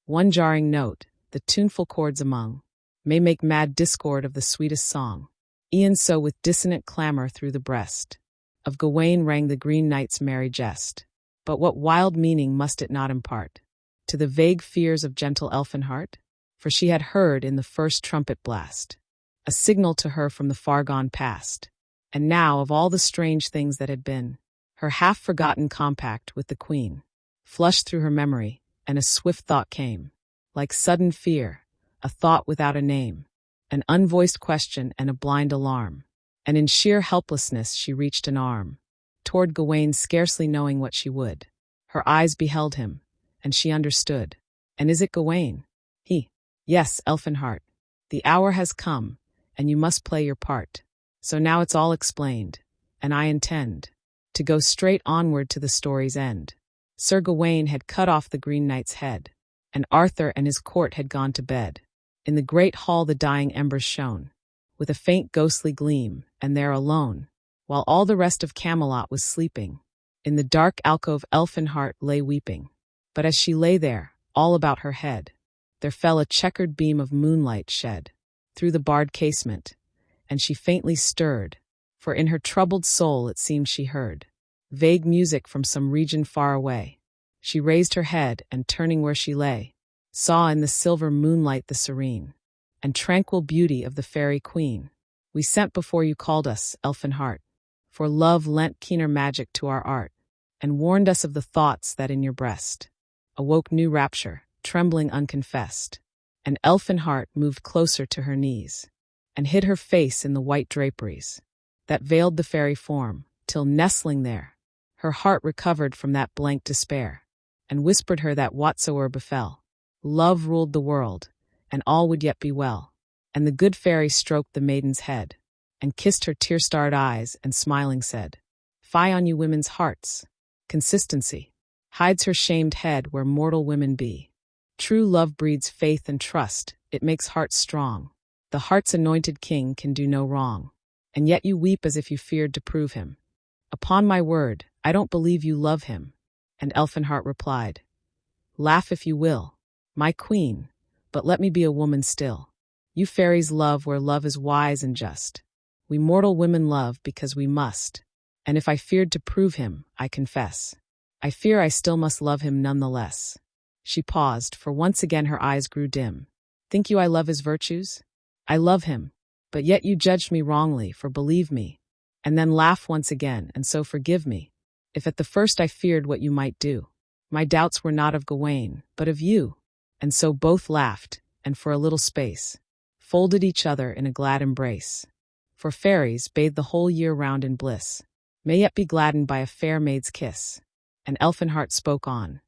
One jarring note, the tuneful chords among, may make mad discord of the sweetest song. E'en so with dissonant clamor through the breast of Gawain rang the Green Knight's merry jest. But what wild meaning must it not impart to the vague fears of gentle Elfinhart? For she had heard in the first trumpet blast a signal to her from the far-gone past, and now of all the strange things that had been, her half-forgotten compact with the Queen flushed through her memory, and a swift thought came, like sudden fear, a thought without a name, an unvoiced question and a blind alarm, and in sheer helplessness she reached an arm toward Gawain, scarcely knowing what she would. Her eyes beheld him, and she understood. And is it Gawain? He. Yes, Elfinhart. The hour has come, and you must play your part. So now it's all explained, and I intend to go straight onward to the story's end. Sir Gawain had cut off the Green Knight's head, and Arthur and his court had gone to bed. In the great hall the dying embers shone, with a faint ghostly gleam, and there alone, while all the rest of Camelot was sleeping, in the dark alcove Elfinhart lay weeping. But as she lay there, all about her head, there fell a checkered beam of moonlight shed through the barred casement, and she faintly stirred, for in her troubled soul it seemed she heard vague music from some region far away. She raised her head, and turning where she lay, saw in the silver moonlight the serene and tranquil beauty of the fairy queen. We sent before you called us, Elfinhart, for love lent keener magic to our art, and warned us of the thoughts that in your breast awoke new rapture, trembling unconfessed. And Elfinhart moved closer to her knees, and hid her face in the white draperies that veiled the fairy form, till nestling there, her heart recovered from that blank despair, and whispered her that whatsoe'er befell, love ruled the world, and all would yet be well. And the good fairy stroked the maiden's head, and kissed her tear-starred eyes, and smiling said, "Fie on you women's hearts! Consistency hides her shamed head where mortal women be. True love breeds faith and trust, it makes hearts strong. The heart's anointed king can do no wrong. And yet you weep as if you feared to prove him. Upon my word, I don't believe you love him." And Elfinhart replied, "Laugh if you will, my queen, but let me be a woman still. You fairies love where love is wise and just. We mortal women love because we must. And if I feared to prove him, I confess, I fear I still must love him none the less." She paused, for once again her eyes grew dim, Think you I love his virtues? I love him, but yet you judged me wrongly, for believe me, and then laugh once again, and so forgive me, if at the first I feared what you might do. My doubts were not of Gawain, but of you. And so both laughed, and for a little space folded each other in a glad embrace. For fairies, bathed the whole year round in bliss, may yet be gladdened by a fair maid's kiss. And Elfinhart spoke on.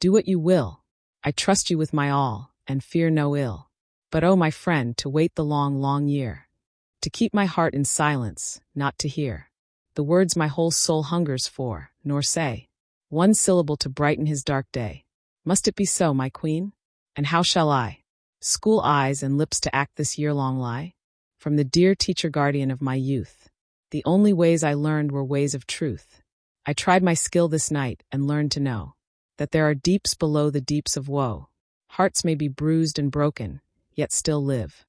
Do what you will. I trust you with my all, and fear no ill. But oh, my friend, to wait the long, long year, to keep my heart in silence, not to hear the words my whole soul hungers for, nor say one syllable to brighten his dark day. Must it be so, my queen? And how shall I school eyes and lips to act this year-long lie? From the dear teacher guardian of my youth, the only ways I learned were ways of truth. I tried my skill this night and learned to know that there are deeps below the deeps of woe. Hearts may be bruised and broken, yet still live.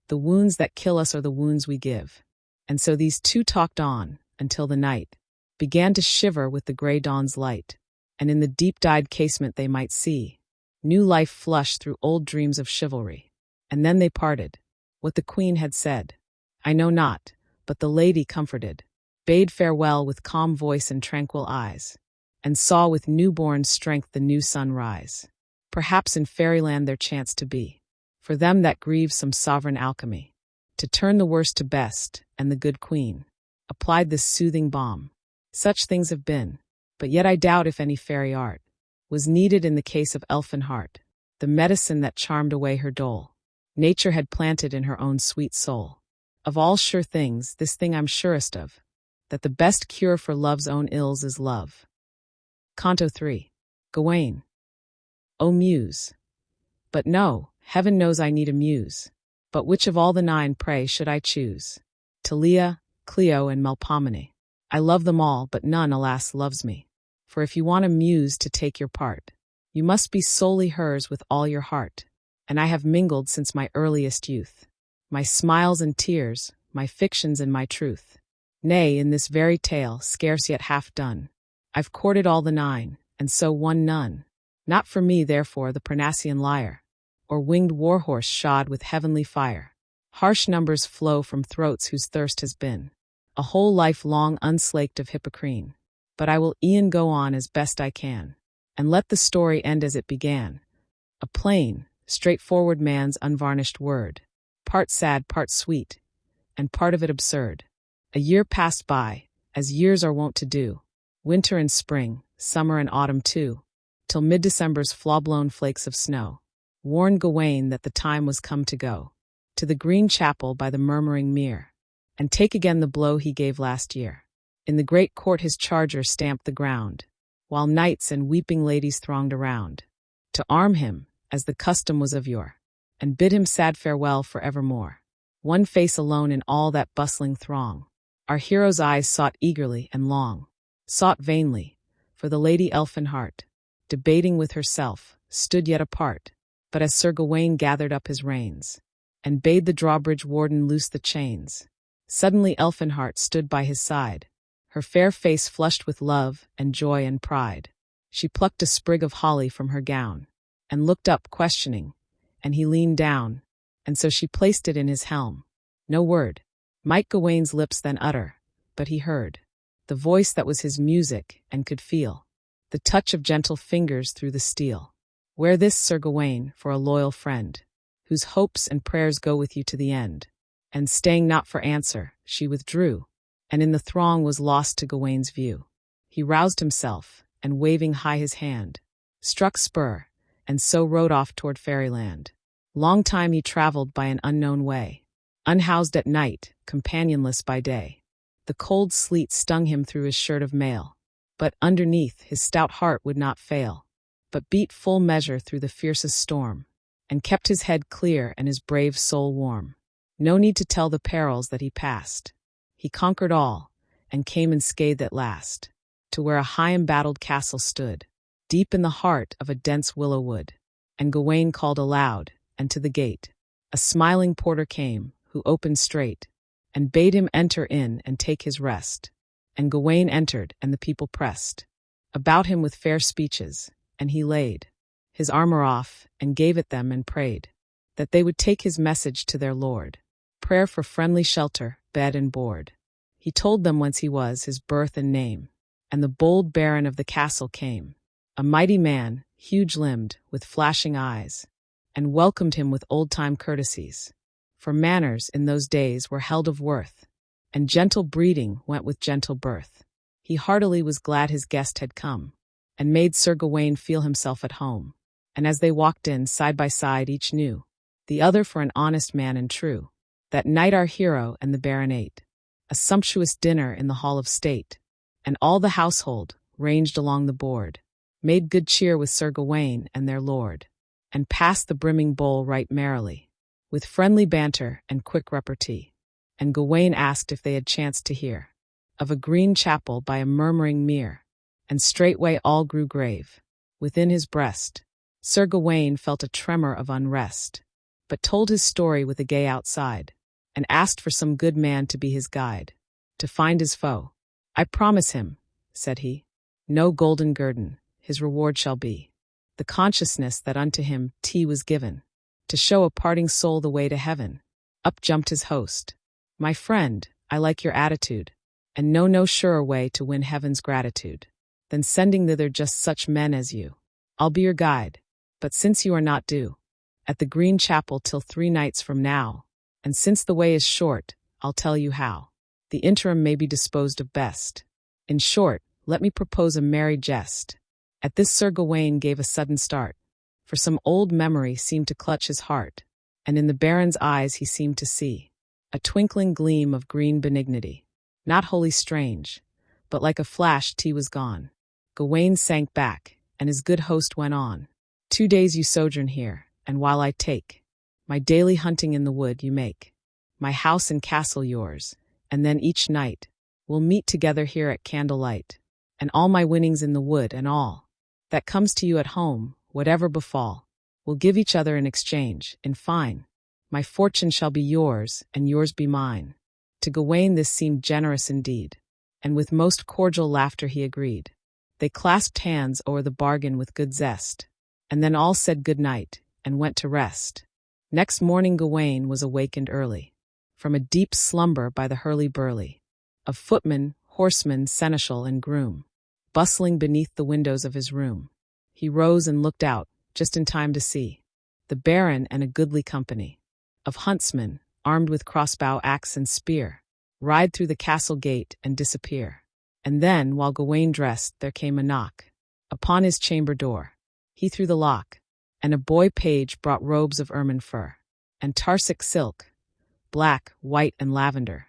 The wounds that kill us are the wounds we give. And so these two talked on, until the night began to shiver with the gray dawn's light, and in the deep-dyed casement they might see new life flush through old dreams of chivalry. And then they parted. What the queen had said, I know not, but the lady comforted, bade farewell with calm voice and tranquil eyes, and saw with new-born strength the new sun rise. Perhaps in fairyland there chanced to be, for them that grieve, some sovereign alchemy, to turn the worst to best, and the good queen applied this soothing balm. Such things have been, but yet I doubt if any fairy art was needed in the case of Elfinhart, the medicine that charmed away her dole. Nature had planted in her own sweet soul. Of all sure things, this thing I'm surest of, that the best cure for love's own ills is love. Canto 3. Gawain. O muse. But no, heaven knows I need a muse. But which of all the 9, pray, should I choose? Talia, Cleo, and Melpomene. I love them all, but none, alas, loves me. For if you want a muse to take your part, you must be solely hers with all your heart. And I have mingled since my earliest youth my smiles and tears, my fictions and my truth. Nay, in this very tale, scarce yet half done, I've courted all the 9, and so won none. Not for me, therefore, the Parnassian lyre, or winged war-horse shod with heavenly fire. Harsh numbers flow from throats whose thirst has been a whole life long unslaked of Hippocrene. But I will e'en go on as best I can, and let the story end as it began. A plain, straightforward man's unvarnished word, part sad, part sweet, and part of it absurd. A year passed by, as years are wont to do, winter and spring, summer and autumn too, till mid-December's flaw-blown flakes of snow warned Gawain that the time was come to go to the green chapel by the murmuring mere, and take again the blow he gave last year. In the great court his charger stamped the ground, while knights and weeping ladies thronged around, to arm him, as the custom was of yore, and bid him sad farewell for evermore. One face alone in all that bustling throng our hero's eyes sought eagerly and long, sought vainly, for the Lady Elfinhart, debating with herself, stood yet apart. But as Sir Gawain gathered up his reins, and bade the drawbridge warden loose the chains, suddenly Elfinhart stood by his side, her fair face flushed with love and joy and pride. She plucked a sprig of holly from her gown, and looked up questioning, and he leaned down, and so she placed it in his helm. No word might Gawain's lips then utter, but he heard the voice that was his music, and could feel the touch of gentle fingers through the steel. Wear this, Sir Gawain, for a loyal friend, whose hopes and prayers go with you to the end. And staying not for answer, she withdrew, and in the throng was lost to Gawain's view. He roused himself, and waving high his hand, struck spur, and so rode off toward fairyland. Long time he traveled by an unknown way, unhoused at night, companionless by day. The cold sleet stung him through his shirt of mail, but underneath his stout heart would not fail, but beat full measure through the fiercest storm, and kept his head clear and his brave soul warm. No need to tell the perils that he passed. He conquered all, and came unscathed at last, to where a high embattled castle stood, deep in the heart of a dense willow wood. And Gawain called aloud, and to the gate a smiling porter came, who opened straight, and bade him enter in and take his rest. And Gawain entered, and the people pressed about him with fair speeches, and he laid his armor off, and gave it them, and prayed that they would take his message to their lord. Prayer for friendly shelter, bed and board. He told them whence he was, his birth and name. And the bold baron of the castle came, a mighty man, huge-limbed, with flashing eyes, and welcomed him with old-time courtesies. For manners in those days were held of worth, and gentle breeding went with gentle birth. He heartily was glad his guest had come, and made Sir Gawain feel himself at home. And as they walked in, side by side, each knew the other for an honest man and true. That night our hero and the baron ate a sumptuous dinner in the hall of state, and all the household, ranged along the board, made good cheer with Sir Gawain and their lord, and passed the brimming bowl right merrily, with friendly banter and quick repartee. And Gawain asked if they had chanced to hear of a green chapel by a murmuring mere, and straightway all grew grave within his breast. Sir Gawain felt a tremor of unrest, but told his story with a gay outside, and asked for some good man to be his guide, to find his foe. I promise him, said he, no golden guerdon, his reward shall be the consciousness that unto him was given, to show a parting soul the way to heaven. Up jumped his host. My friend, I like your attitude, and know no surer way to win heaven's gratitude than sending thither just such men as you. I'll be your guide, but since you are not due at the Green Chapel till 3 nights from now, and since the way is short, I'll tell you how the interim may be disposed of best. In short, let me propose a merry jest. At this Sir Gawain gave a sudden start, for some old memory seemed to clutch his heart, and in the baron's eyes he seemed to see a twinkling gleam of green benignity, not wholly strange, but like a flash was gone. Gawain sank back, and his good host went on. 2 days you sojourn here, and while I take my daily hunting in the wood, you make my house and castle yours, and then each night we'll meet together here at candlelight, and all my winnings in the wood and all that comes to you at home, whatever befall, we'll give each other in exchange. In fine, my fortune shall be yours, and yours be mine. To Gawain this seemed generous indeed, and with most cordial laughter he agreed. They clasped hands o'er the bargain with good zest, and then all said good night, and went to rest. Next morning Gawain was awakened early from a deep slumber by the hurly-burly of footmen, horsemen, seneschal, and groom, bustling beneath the windows of his room. He rose and looked out, just in time to see the baron and a goodly company of huntsmen, armed with crossbow, axe, and spear, ride through the castle gate and disappear. And then, while Gawain dressed, there came a knock upon his chamber door. He threw the lock, and a boy page brought robes of ermine fur, and tarsic silk, black, white, and lavender,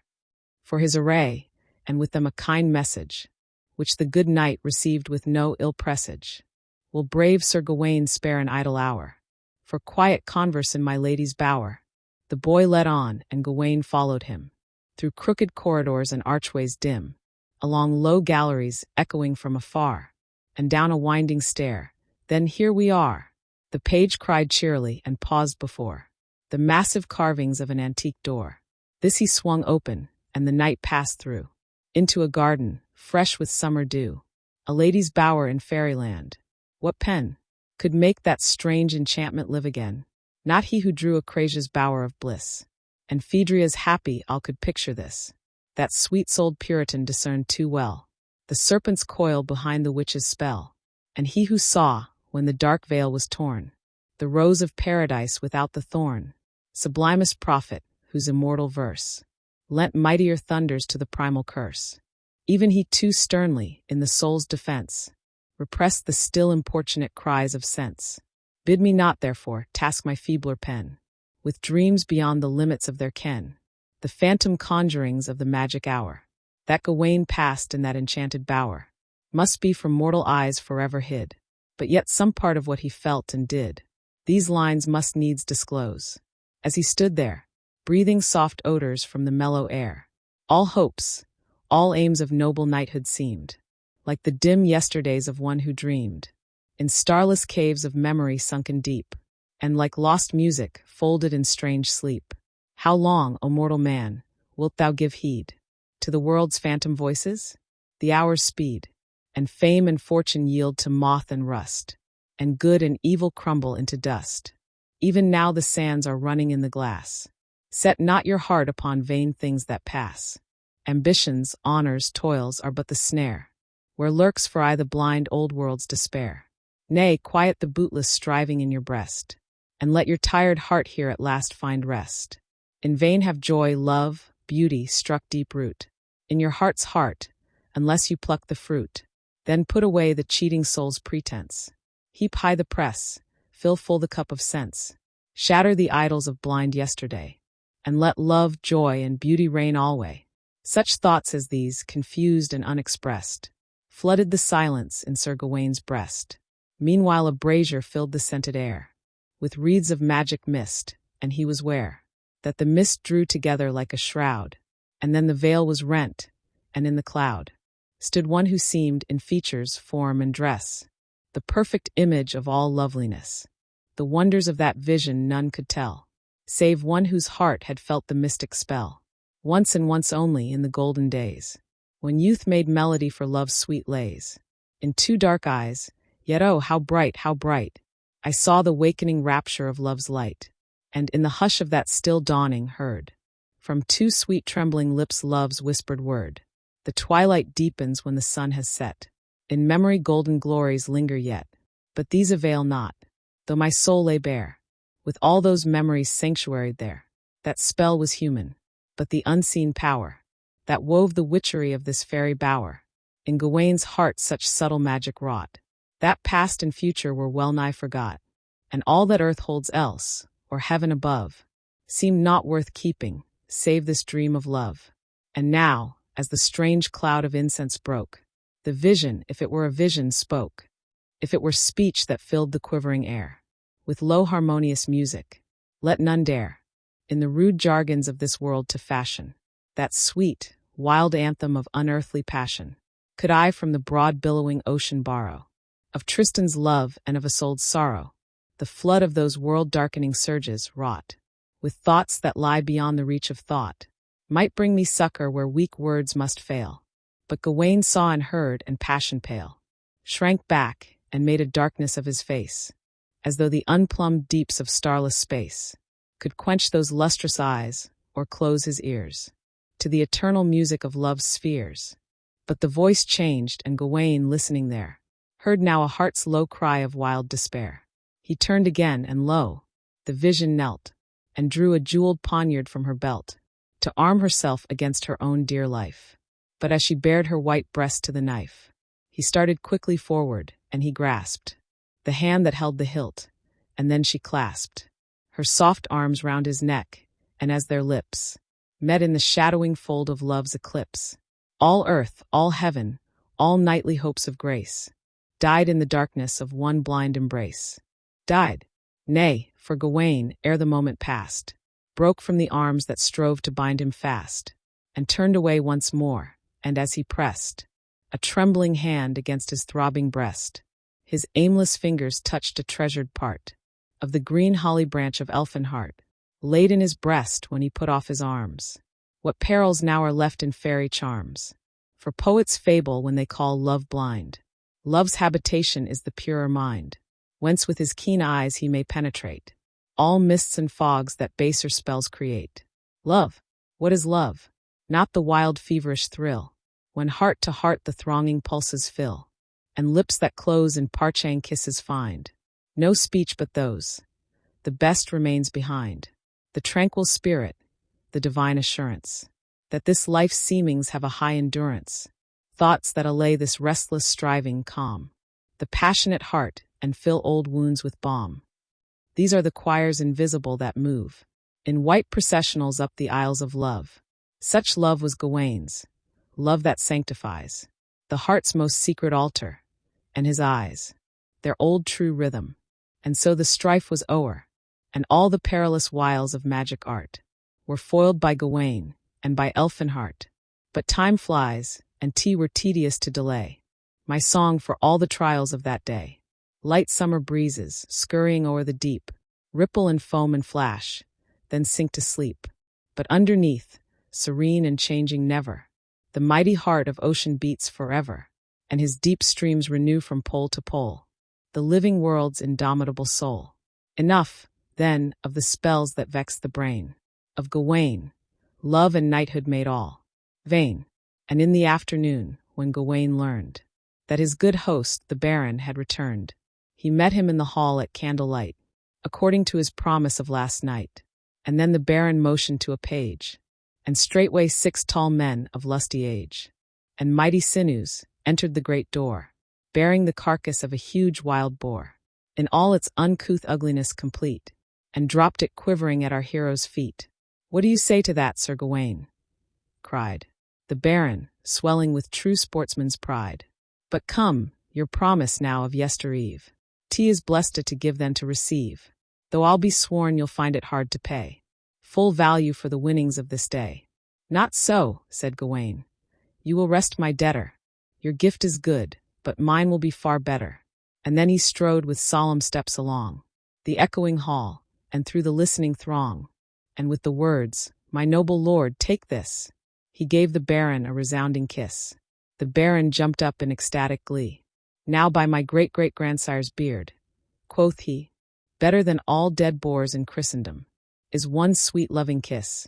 for his array, and with them a kind message, which the good knight received with no ill presage. Will brave Sir Gawain spare an idle hour for quiet converse in my lady's bower? The boy led on, and Gawain followed him, through crooked corridors and archways dim, along low galleries echoing from afar, and down a winding stair. Then here we are, the page cried cheerily, and paused before the massive carvings of an antique door. This he swung open, and the knight passed through into a garden, fresh with summer dew, a lady's bower in fairyland. What pen could make that strange enchantment live again? Not he who drew Acrasia's bower of bliss, and Phaedria's happy all could picture this. That sweet-souled Puritan discerned too well the serpent's coil behind the witch's spell, and he who saw, when the dark veil was torn, the rose of paradise without the thorn, sublimest prophet, whose immortal verse lent mightier thunders to the primal curse. Even he too sternly, in the soul's defense, repressed the still importunate cries of sense. Bid me not, therefore, task my feebler pen with dreams beyond the limits of their ken, the phantom conjurings of the magic hour. That Gawain passed in that enchanted bower must be from mortal eyes forever hid, but yet some part of what he felt and did these lines must needs disclose. As he stood there, breathing soft odors from the mellow air, all hopes, all aims of noble knighthood seemed like the dim yesterdays of one who dreamed in starless caves of memory sunken deep, and like lost music folded in strange sleep. How long, O mortal man, wilt thou give heed to the world's phantom voices? The hours speed, and fame and fortune yield to moth and rust, and good and evil crumble into dust. Even now the sands are running in the glass. Set not your heart upon vain things that pass. Ambitions, honors, toils are but the snare, where lurks for aye the blind old world's despair. Nay, quiet the bootless striving in your breast, and let your tired heart here at last find rest. In vain have joy, love, beauty struck deep root in your heart's heart, unless you pluck the fruit. Then put away the cheating soul's pretense. Heap high the press, fill full the cup of sense. Shatter the idols of blind yesterday, and let love, joy, and beauty reign alway. Such thoughts as these, confused and unexpressed, flooded the silence in Sir Gawayne's breast. Meanwhile a brazier filled the scented air with wreaths of magic mist, and he was ware that the mist drew together like a shroud, and then the veil was rent, and in the cloud stood one who seemed, in features, form, and dress, the perfect image of all loveliness. The wonders of that vision none could tell, save one whose heart had felt the mystic spell. Once and once only in the golden days, when youth made melody for love's sweet lays. In two dark eyes, yet oh, how bright, I saw the wakening rapture of love's light, and in the hush of that still dawning heard, from two sweet trembling lips love's whispered word. The twilight deepens when the sun has set. In memory golden glories linger yet, but these avail not, though my soul lay bare, with all those memories sanctuaried there. That spell was human, but the unseen power that wove the witchery of this fairy bower, in Gawayne's heart such subtle magic wrought, that past and future were well nigh forgot, and all that earth holds else, or heaven above, seemed not worth keeping, save this dream of love. And now, as the strange cloud of incense broke, the vision, if it were a vision, spoke, if it were speech that filled the quivering air with low harmonious music. Let none dare, in the rude jargons of this world, to fashion that sweet, wild anthem of unearthly passion. Could I from the broad billowing ocean borrow of Tristan's love and of Isolde's sorrow, the flood of those world-darkening surges, wrought with thoughts that lie beyond the reach of thought, might bring me succor where weak words must fail. But Gawain saw and heard, and passion pale shrank back and made a darkness of his face, as though the unplumbed deeps of starless space could quench those lustrous eyes, or close his ears to the eternal music of love's spheres. But the voice changed, and Gawain, listening there, heard now a heart's low cry of wild despair. He turned again, and lo, the vision knelt, and drew a jeweled poniard from her belt, to arm herself against her own dear life. But as she bared her white breast to the knife, he started quickly forward, and he grasped the hand that held the hilt, and then she clasped her soft arms round his neck, and as their lips met in the shadowing fold of love's eclipse, all earth, all heaven, all nightly hopes of grace, died in the darkness of one blind embrace. Died, nay, for Gawain, ere the moment passed, broke from the arms that strove to bind him fast, and turned away once more, and as he pressed a trembling hand against his throbbing breast, his aimless fingers touched a treasured part of the green holly branch of Elfinhart, laid in his breast when he put off his arms. What perils now are left in fairy charms? For poets fable when they call love blind. Love's habitation is the purer mind, whence with his keen eyes he may penetrate all mists and fogs that baser spells create. Love, what is love? Not the wild feverish thrill, when heart to heart the thronging pulses fill, and lips that close in parching kisses find no speech but those. The best remains behind, the tranquil spirit, the divine assurance that this life's seemings have a high endurance, thoughts that allay this restless striving calm, the passionate heart, and fill old wounds with balm. These are the choirs invisible that move in white processionals up the aisles of love. Such love was Gawayne's, love that sanctifies the heart's most secret altar, and his eyes, their old true rhythm. And so the strife was o'er, and all the perilous wiles of magic art were foiled by Gawain and by Elfinhart. But time flies, and tea were tedious to delay my song for all the trials of that day. Light summer breezes, scurrying o'er the deep, ripple and foam and flash, then sink to sleep. But underneath, serene and changing never, the mighty heart of ocean beats forever, and his deep streams renew from pole to pole the living world's indomitable soul. Enough, Then, of the spells that vexed the brain of Gawain, love and knighthood made all vain. And in the afternoon, when Gawain learned that his good host, the Baron, had returned, he met him in the hall at candlelight, according to his promise of last night. And then the Baron motioned to a page, and straightway 6 tall men of lusty age and mighty sinews entered the great door, bearing the carcass of a huge wild boar, in all its uncouth ugliness complete, and dropped it quivering at our hero's feet. "What do you say to that, Sir Gawain?" cried the Baron, swelling with true sportsman's pride. "But come, your promise now of yestereve, 'tis blessed to give than to receive, though I'll be sworn you'll find it hard to pay full value for the winnings of this day." "Not so," said Gawain. "You will rest my debtor. Your gift is good, but mine will be far better." And then he strode with solemn steps along the echoing hall, and through the listening throng, and with the words, "My noble lord, take this," he gave the Baron a resounding kiss. The Baron jumped up in ecstatic glee. "Now by my great-great-grandsire's beard," quoth he, "better than all dead boars in Christendom is one sweet loving kiss.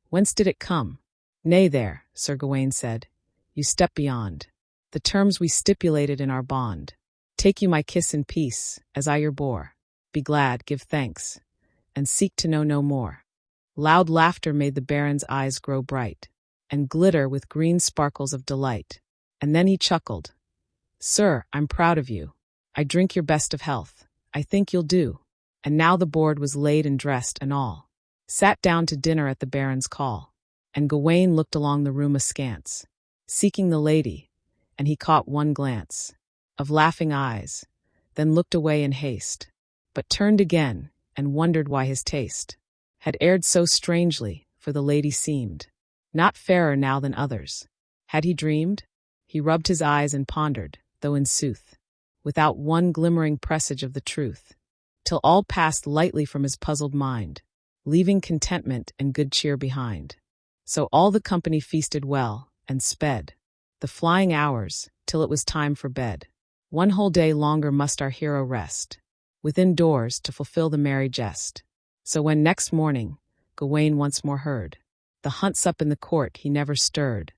Whence did it come?" "Nay there," Sir Gawain said, "you step beyond the terms we stipulated in our bond. Take you my kiss in peace, as I your bore. Be glad, give thanks, and seek to know no more." Loud laughter made the Baron's eyes grow bright, and glitter with green sparkles of delight. And then he chuckled. "Sir, I'm proud of you. I drink your best of health. I think you'll do." And now the board was laid and dressed, and all sat down to dinner at the Baron's call. And Gawain looked along the room askance, seeking the lady, and he caught one glance of laughing eyes, then looked away in haste, but turned again, and wondered why his taste had erred so strangely, for the lady seemed not fairer now than others. Had he dreamed? He rubbed his eyes and pondered, though in sooth without one glimmering presage of the truth, till all passed lightly from his puzzled mind, leaving contentment and good cheer behind. So all the company feasted well, and sped the flying hours, till it was time for bed. One whole day longer must our hero rest within doors to fulfill the merry jest. So when next morning Gawain once more heard the hunt sup in the court, he never stirred,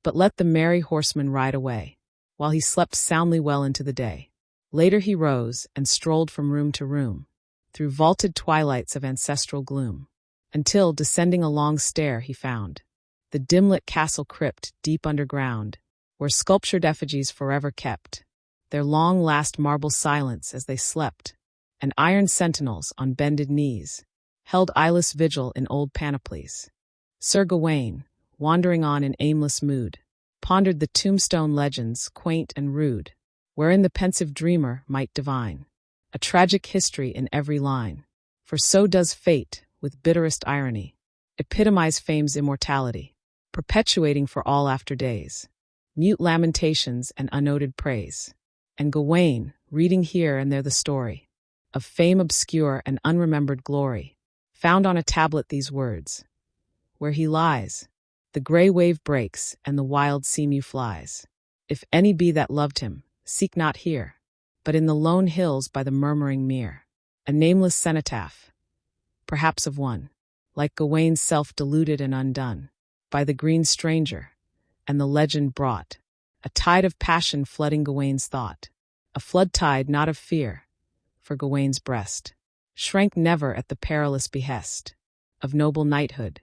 but let the merry horsemen ride away, while he slept soundly well into the day. Later he rose and strolled from room to room, through vaulted twilights of ancestral gloom, until, descending a long stair, he found the dim-lit castle crypt deep underground, where sculptured effigies forever kept their long-last marble silence as they slept, and iron sentinels on bended knees held eyeless vigil in old panoplies. Sir Gawain, wandering on in aimless mood, pondered the tombstone legends, quaint and rude, wherein the pensive dreamer might divine a tragic history in every line. For so does fate, with bitterest irony, epitomize fame's immortality, perpetuating for all after days mute lamentations and unnoted praise. And Gawain, reading here and there the story of fame obscure and unremembered glory, found on a tablet these words: "Where he lies, the gray wave breaks and the wild seamew flies. If any be that loved him, seek not here, but in the lone hills by the murmuring mere." A nameless cenotaph, perhaps of one, like Gawain's self deluded and undone by the green stranger, and the legend brought a tide of passion flooding Gawain's thought, a flood tide not of fear, for Gawain's breast shrank never at the perilous behest of noble knighthood,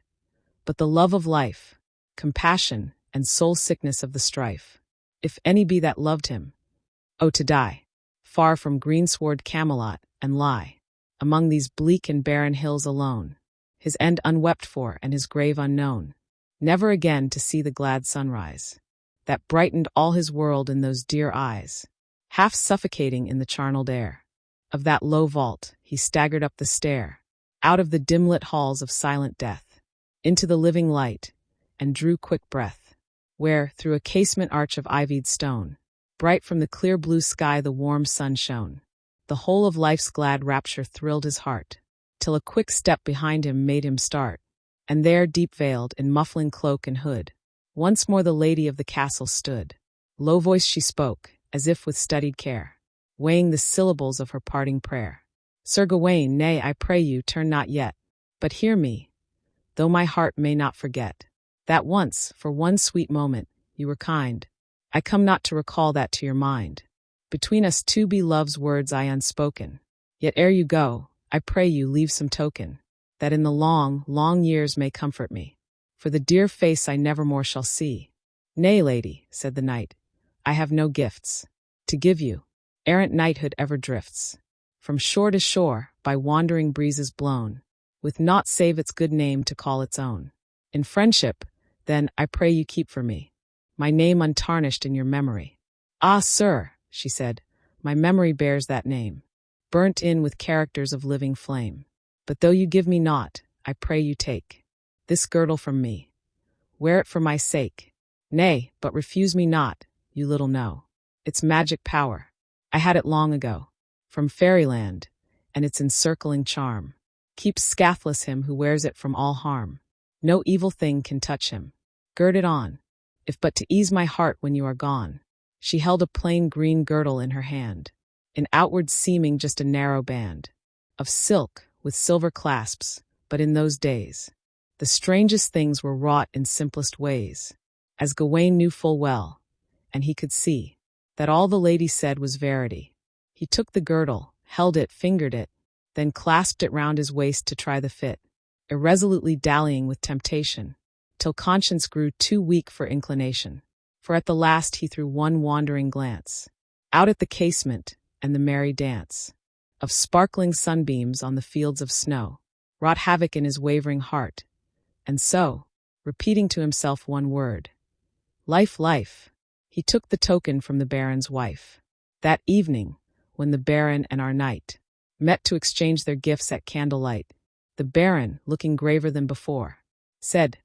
but the love of life, compassion, and soul sickness of the strife. If any be that loved him, oh, to die far from greensward Camelot, and lie among these bleak and barren hills alone, his end unwept for and his grave unknown, never again to see the glad sunrise that brightened all his world in those dear eyes, half suffocating in the charneled air of that low vault, he staggered up the stair, out of the dim-lit halls of silent death, into the living light, and drew quick breath, where, through a casement arch of ivied stone, bright from the clear blue sky the warm sun shone. The whole of life's glad rapture thrilled his heart, till a quick step behind him made him start, and there, deep-veiled in muffling cloak and hood, once more the lady of the castle stood. Low-voiced she spoke, as if with studied care, weighing the syllables of her parting prayer. Sir Gawain, nay, I pray you, turn not yet. But hear me, though my heart may not forget, that once, for one sweet moment, you were kind. I come not to recall that to your mind. Between us two be love's words I unspoken. Yet ere you go, I pray you leave some token, that in the long, long years may comfort me. For the dear face I nevermore shall see. Nay, lady, said the knight, I have no gifts to give you. Errant knighthood ever drifts from shore to shore, by wandering breezes blown, with naught save its good name to call its own. In friendship, then, I pray you keep for me my name untarnished in your memory. Ah, sir, she said, my memory bears that name, burnt in with characters of living flame. But though you give me naught, I pray you take this girdle from me. Wear it for my sake. Nay, but refuse me not, you little know its magic power. I had it long ago, from fairyland, and its encircling charm keeps scathless him who wears it from all harm. No evil thing can touch him. Gird it on, if but to ease my heart when you are gone. She held a plain green girdle in her hand, in outward seeming just a narrow band of silk with silver clasps, but in those days the strangest things were wrought in simplest ways, as Gawain knew full well, and he could see that all the lady said was verity. He took the girdle, held it, fingered it, then clasped it round his waist to try the fit, irresolutely dallying with temptation, till conscience grew too weak for inclination. For at the last he threw one wandering glance out at the casement, and the merry dance of sparkling sunbeams on the fields of snow wrought havoc in his wavering heart, and so, repeating to himself one word, life, life, he took the token from the baron's wife. That evening, when the baron and our knight met to exchange their gifts at candlelight, the baron, looking graver than before, said,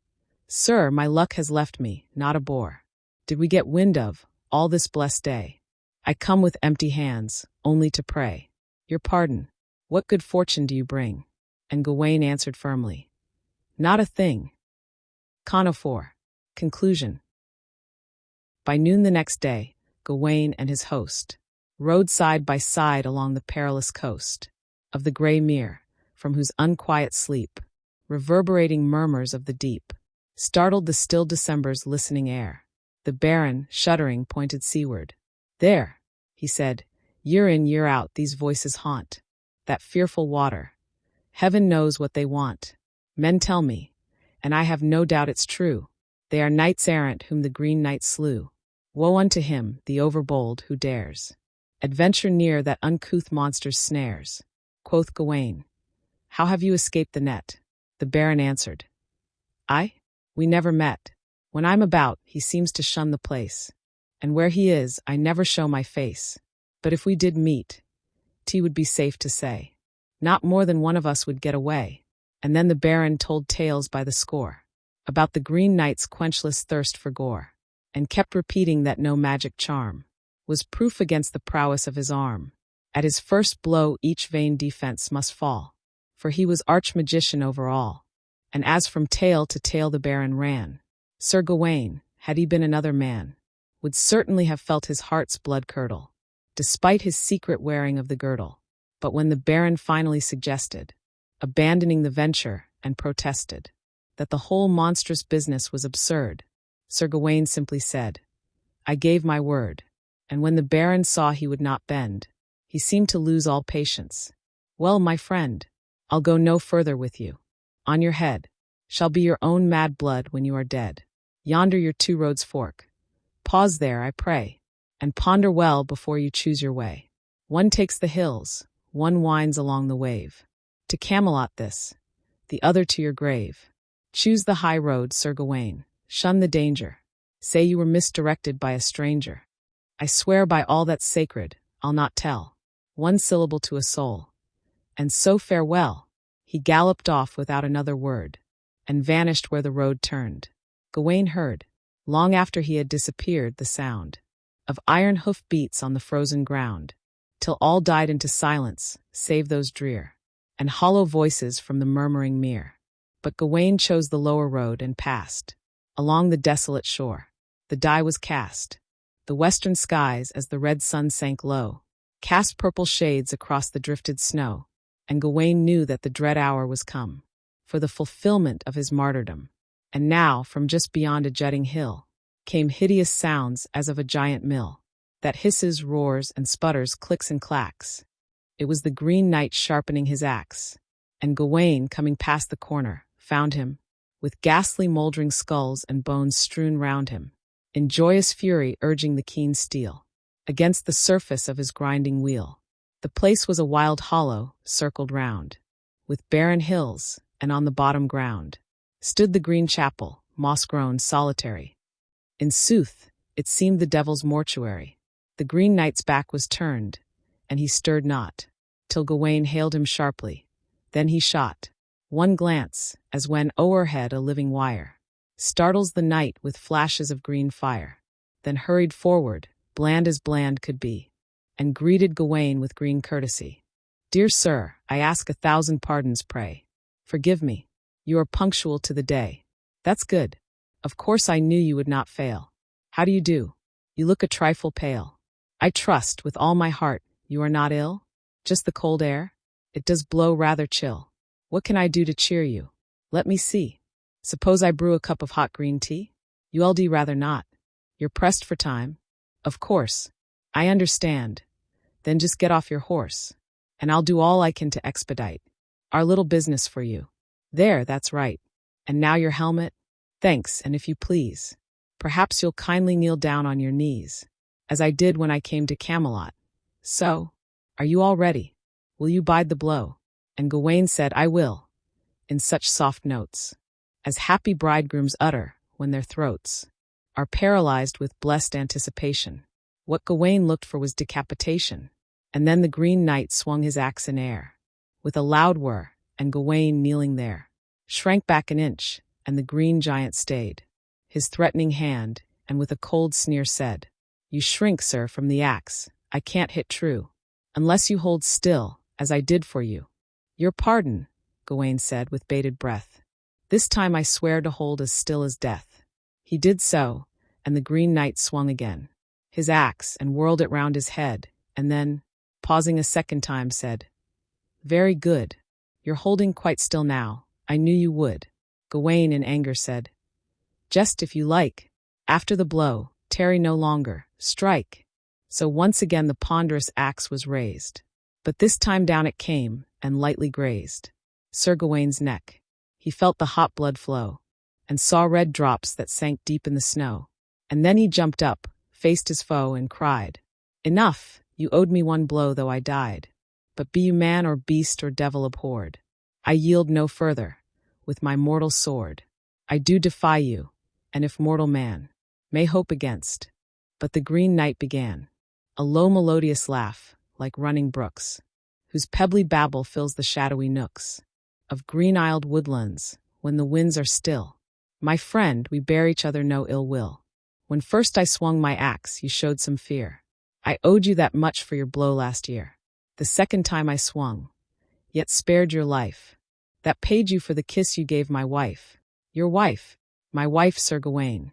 Sir, my luck has left me, not a bore. Did we get wind of, all this blessed day? I come with empty hands, only to pray your pardon. What good fortune do you bring? And Gawain answered firmly, not a thing. Coniphore. Conclusion. By noon the next day, Gawain and his host rode side by side along the perilous coast of the grey mere, from whose unquiet sleep reverberating murmurs of the deep startled the still December's listening air. The baron, shuddering, pointed seaward. There, he said, year in, year out, these voices haunt that fearful water. Heaven knows what they want. Men tell me, and I have no doubt it's true, they are knights errant whom the Green Knight slew. Woe unto him, the overbold, who dares adventure near that uncouth monster's snares. Quoth Gawain, how have you escaped the net? The baron answered, we never met. When I'm about, he seems to shun the place, and where he is, I never show my face. But if we did meet, 't would be safe to say, not more than one of us would get away. And then the baron told tales by the score about the Green Knight's quenchless thirst for gore, and kept repeating that no magic charm was proof against the prowess of his arm. At his first blow each vain defense must fall, for he was arch-magician over all. And as from tale to tale the baron ran, Sir Gawain, had he been another man, would certainly have felt his heart's blood curdle, despite his secret wearing of the girdle. But when the baron finally suggested abandoning the venture and protested that the whole monstrous business was absurd, Sir Gawain simply said, I gave my word. And when the baron saw he would not bend, he seemed to lose all patience. Well, my friend, I'll go no further with you. On your head shall be your own mad blood when you are dead. Yonder your two roads fork. Pause there, I pray, and ponder well before you choose your way. One takes the hills, one winds along the wave. To Camelot this, the other to your grave. Choose the high road, Sir Gawain. Shun the danger. Say you were misdirected by a stranger. I swear by all that's sacred, I'll not tell one syllable to a soul. And so farewell. He galloped off without another word, and vanished where the road turned. Gawain heard, long after he had disappeared, the sound of iron hoof beats on the frozen ground, till all died into silence, save those drear and hollow voices from the murmuring mere. But Gawain chose the lower road and passed along the desolate shore. The die was cast. The western skies, as the red sun sank low, cast purple shades across the drifted snow. and Gawain knew that the dread hour was come, for the fulfillment of his martyrdom. And now, from just beyond a jutting hill, came hideous sounds as of a giant mill, that hisses, roars, and sputters, clicks and clacks. It was the Green Knight sharpening his axe, and Gawain, coming past the corner, found him, with ghastly mouldering skulls and bones strewn round him, in joyous fury urging the keen steel against the surface of his grinding wheel. The place was a wild hollow, circled round, with barren hills, and on the bottom ground stood the green chapel, moss-grown, solitary. In sooth, it seemed the devil's mortuary. The Green Knight's back was turned, and he stirred not, till Gawain hailed him sharply. Then he shot one glance, as when o'erhead a living wire startles the night with flashes of green fire, then hurried forward, bland as bland could be, and greeted Gawain with green courtesy. "Dear sir, I ask 1,000 pardons, pray. Forgive me. You are punctual to the day. That's good. Of course I knew you would not fail. How do you do? You look a trifle pale. I trust, with all my heart, you are not ill? Just the cold air? It does blow rather chill. What can I do to cheer you? Let me see. Suppose I brew a cup of hot green tea? You'll rather not. You're pressed for time? Of course. I understand. Then just get off your horse, and I'll do all I can to expedite our little business for you. There, that's right. And now your helmet? Thanks, and if you please, perhaps you'll kindly kneel down on your knees, as I did when I came to Camelot. So, are you all ready? Will you bide the blow?" And Gawain said, "I will," in such soft notes as happy bridegrooms utter when their throats are paralyzed with blessed anticipation. What Gawain looked for was decapitation. And then the Green Knight swung his axe in air, with a loud whir, and Gawain, kneeling there, shrank back an inch, and the green giant stayed his threatening hand, and with a cold sneer said, "You shrink, sir, from the axe. I can't hit true, unless you hold still, as I did for you." "Your pardon," Gawain said with bated breath. "This time I swear to hold as still as death." He did so, and the Green Knight swung again his axe and whirled it round his head, and then, pausing a second time, said, "Very good. You're holding quite still now. I knew you would." Gawain in anger said, "Jest if you like. After the blow, tarry no longer, strike." So once again the ponderous axe was raised, but this time down it came, and lightly grazed Sir Gawain's neck. He felt the hot blood flow, and saw red drops that sank deep in the snow. And then he jumped up, faced his foe, and cried, "Enough! You owed me one blow, though I died. But be you man or beast or devil abhorred, I yield no further. With my mortal sword I do defy you, and if mortal man may hope against." But the Green Knight began a low melodious laugh, like running brooks, whose pebbly babble fills the shadowy nooks of green-aisled woodlands when the winds are still. "My friend, we bear each other no ill will. When first I swung my axe, you showed some fear. I owed you that much for your blow last year. The second time I swung, yet spared your life. That paid you for the kiss you gave my wife." "Your wife?" "My wife, Sir Gawain.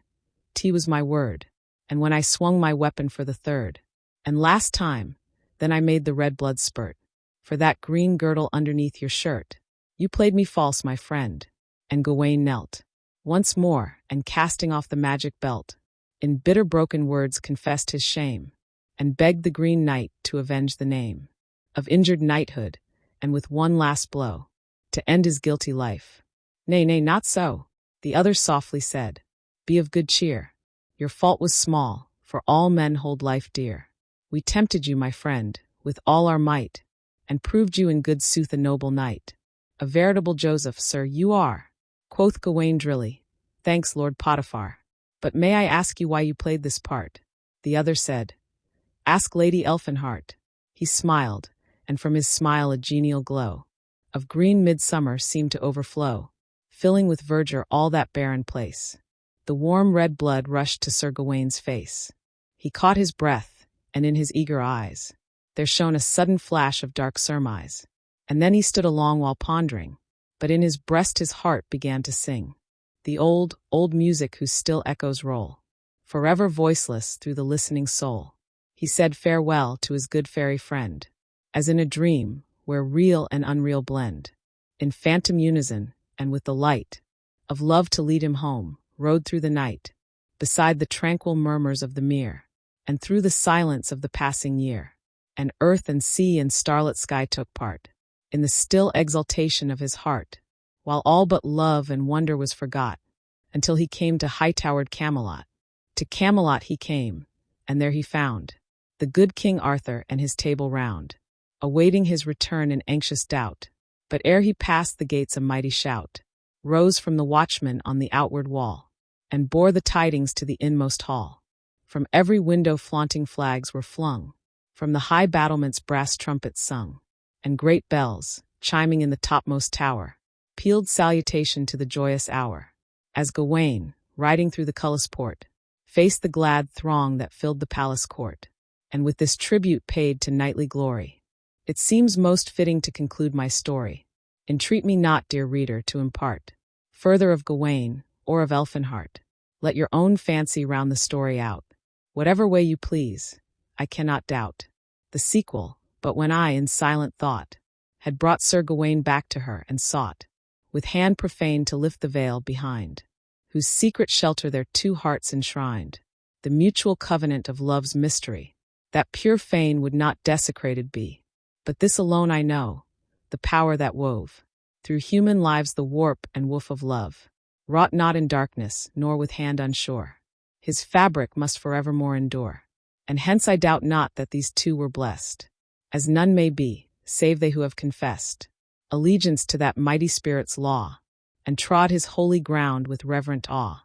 'T was my word. And when I swung my weapon for the third and last time, then I made the red blood spurt for that green girdle underneath your shirt. You played me false, my friend." And Gawain knelt once more, and casting off the magic belt, in bitter broken words confessed his shame, and begged the Green Knight to avenge the name of injured knighthood, and with one last blow to end his guilty life. "Nay, nay, not so," the other softly said. "Be of good cheer. Your fault was small, for all men hold life dear. We tempted you, my friend, with all our might, and proved you in good sooth a noble knight. A veritable Joseph, sir, you are," quoth Gawain drily. "Thanks, Lord Potiphar. But may I ask you why you played this part?" The other said, "Ask Lady Elfinhart." He smiled, and from his smile a genial glow of green midsummer seemed to overflow, filling with verdure all that barren place. The warm red blood rushed to Sir Gawain's face. He caught his breath, and in his eager eyes there shone a sudden flash of dark surmise. And then he stood a long while pondering, but in his breast his heart began to sing the old, old music whose still echoes roll, forever voiceless through the listening soul. He said farewell to his good fairy friend, as in a dream, where real and unreal blend. In phantom unison, and with the light of love to lead him home, rode through the night, beside the tranquil murmurs of the mere, and through the silence of the passing year. And earth and sea and starlit sky took part in the still exultation of his heart, while all but love and wonder was forgot, until he came to high-towered Camelot. To Camelot he came, and there he found the good King Arthur and his table round, awaiting his return in anxious doubt. But ere he passed the gates a mighty shout rose from the watchman on the outward wall, and bore the tidings to the inmost hall. From every window flaunting flags were flung, from the high battlements brass trumpets sung, and great bells, chiming in the topmost tower, pealed salutation to the joyous hour, as Gawain, riding through the cullis port, faced the glad throng that filled the palace court. And with this tribute paid to knightly glory, it seems most fitting to conclude my story. Entreat me not, dear reader, to impart further of Gawain or of Elfinhart. Let your own fancy round the story out. Whatever way you please, I cannot doubt the sequel. But when I, in silent thought, had brought Sir Gawain back to her and sought, with hand profane to lift the veil behind, whose secret shelter their two hearts enshrined, the mutual covenant of love's mystery, that pure fain would not desecrated be. But this alone I know, the power that wove through human lives the warp and woof of love, wrought not in darkness, nor with hand unsure. His fabric must forevermore endure. And hence I doubt not that these two were blessed, as none may be, save they who have confessed allegiance to that mighty spirit's law, and trod his holy ground with reverent awe.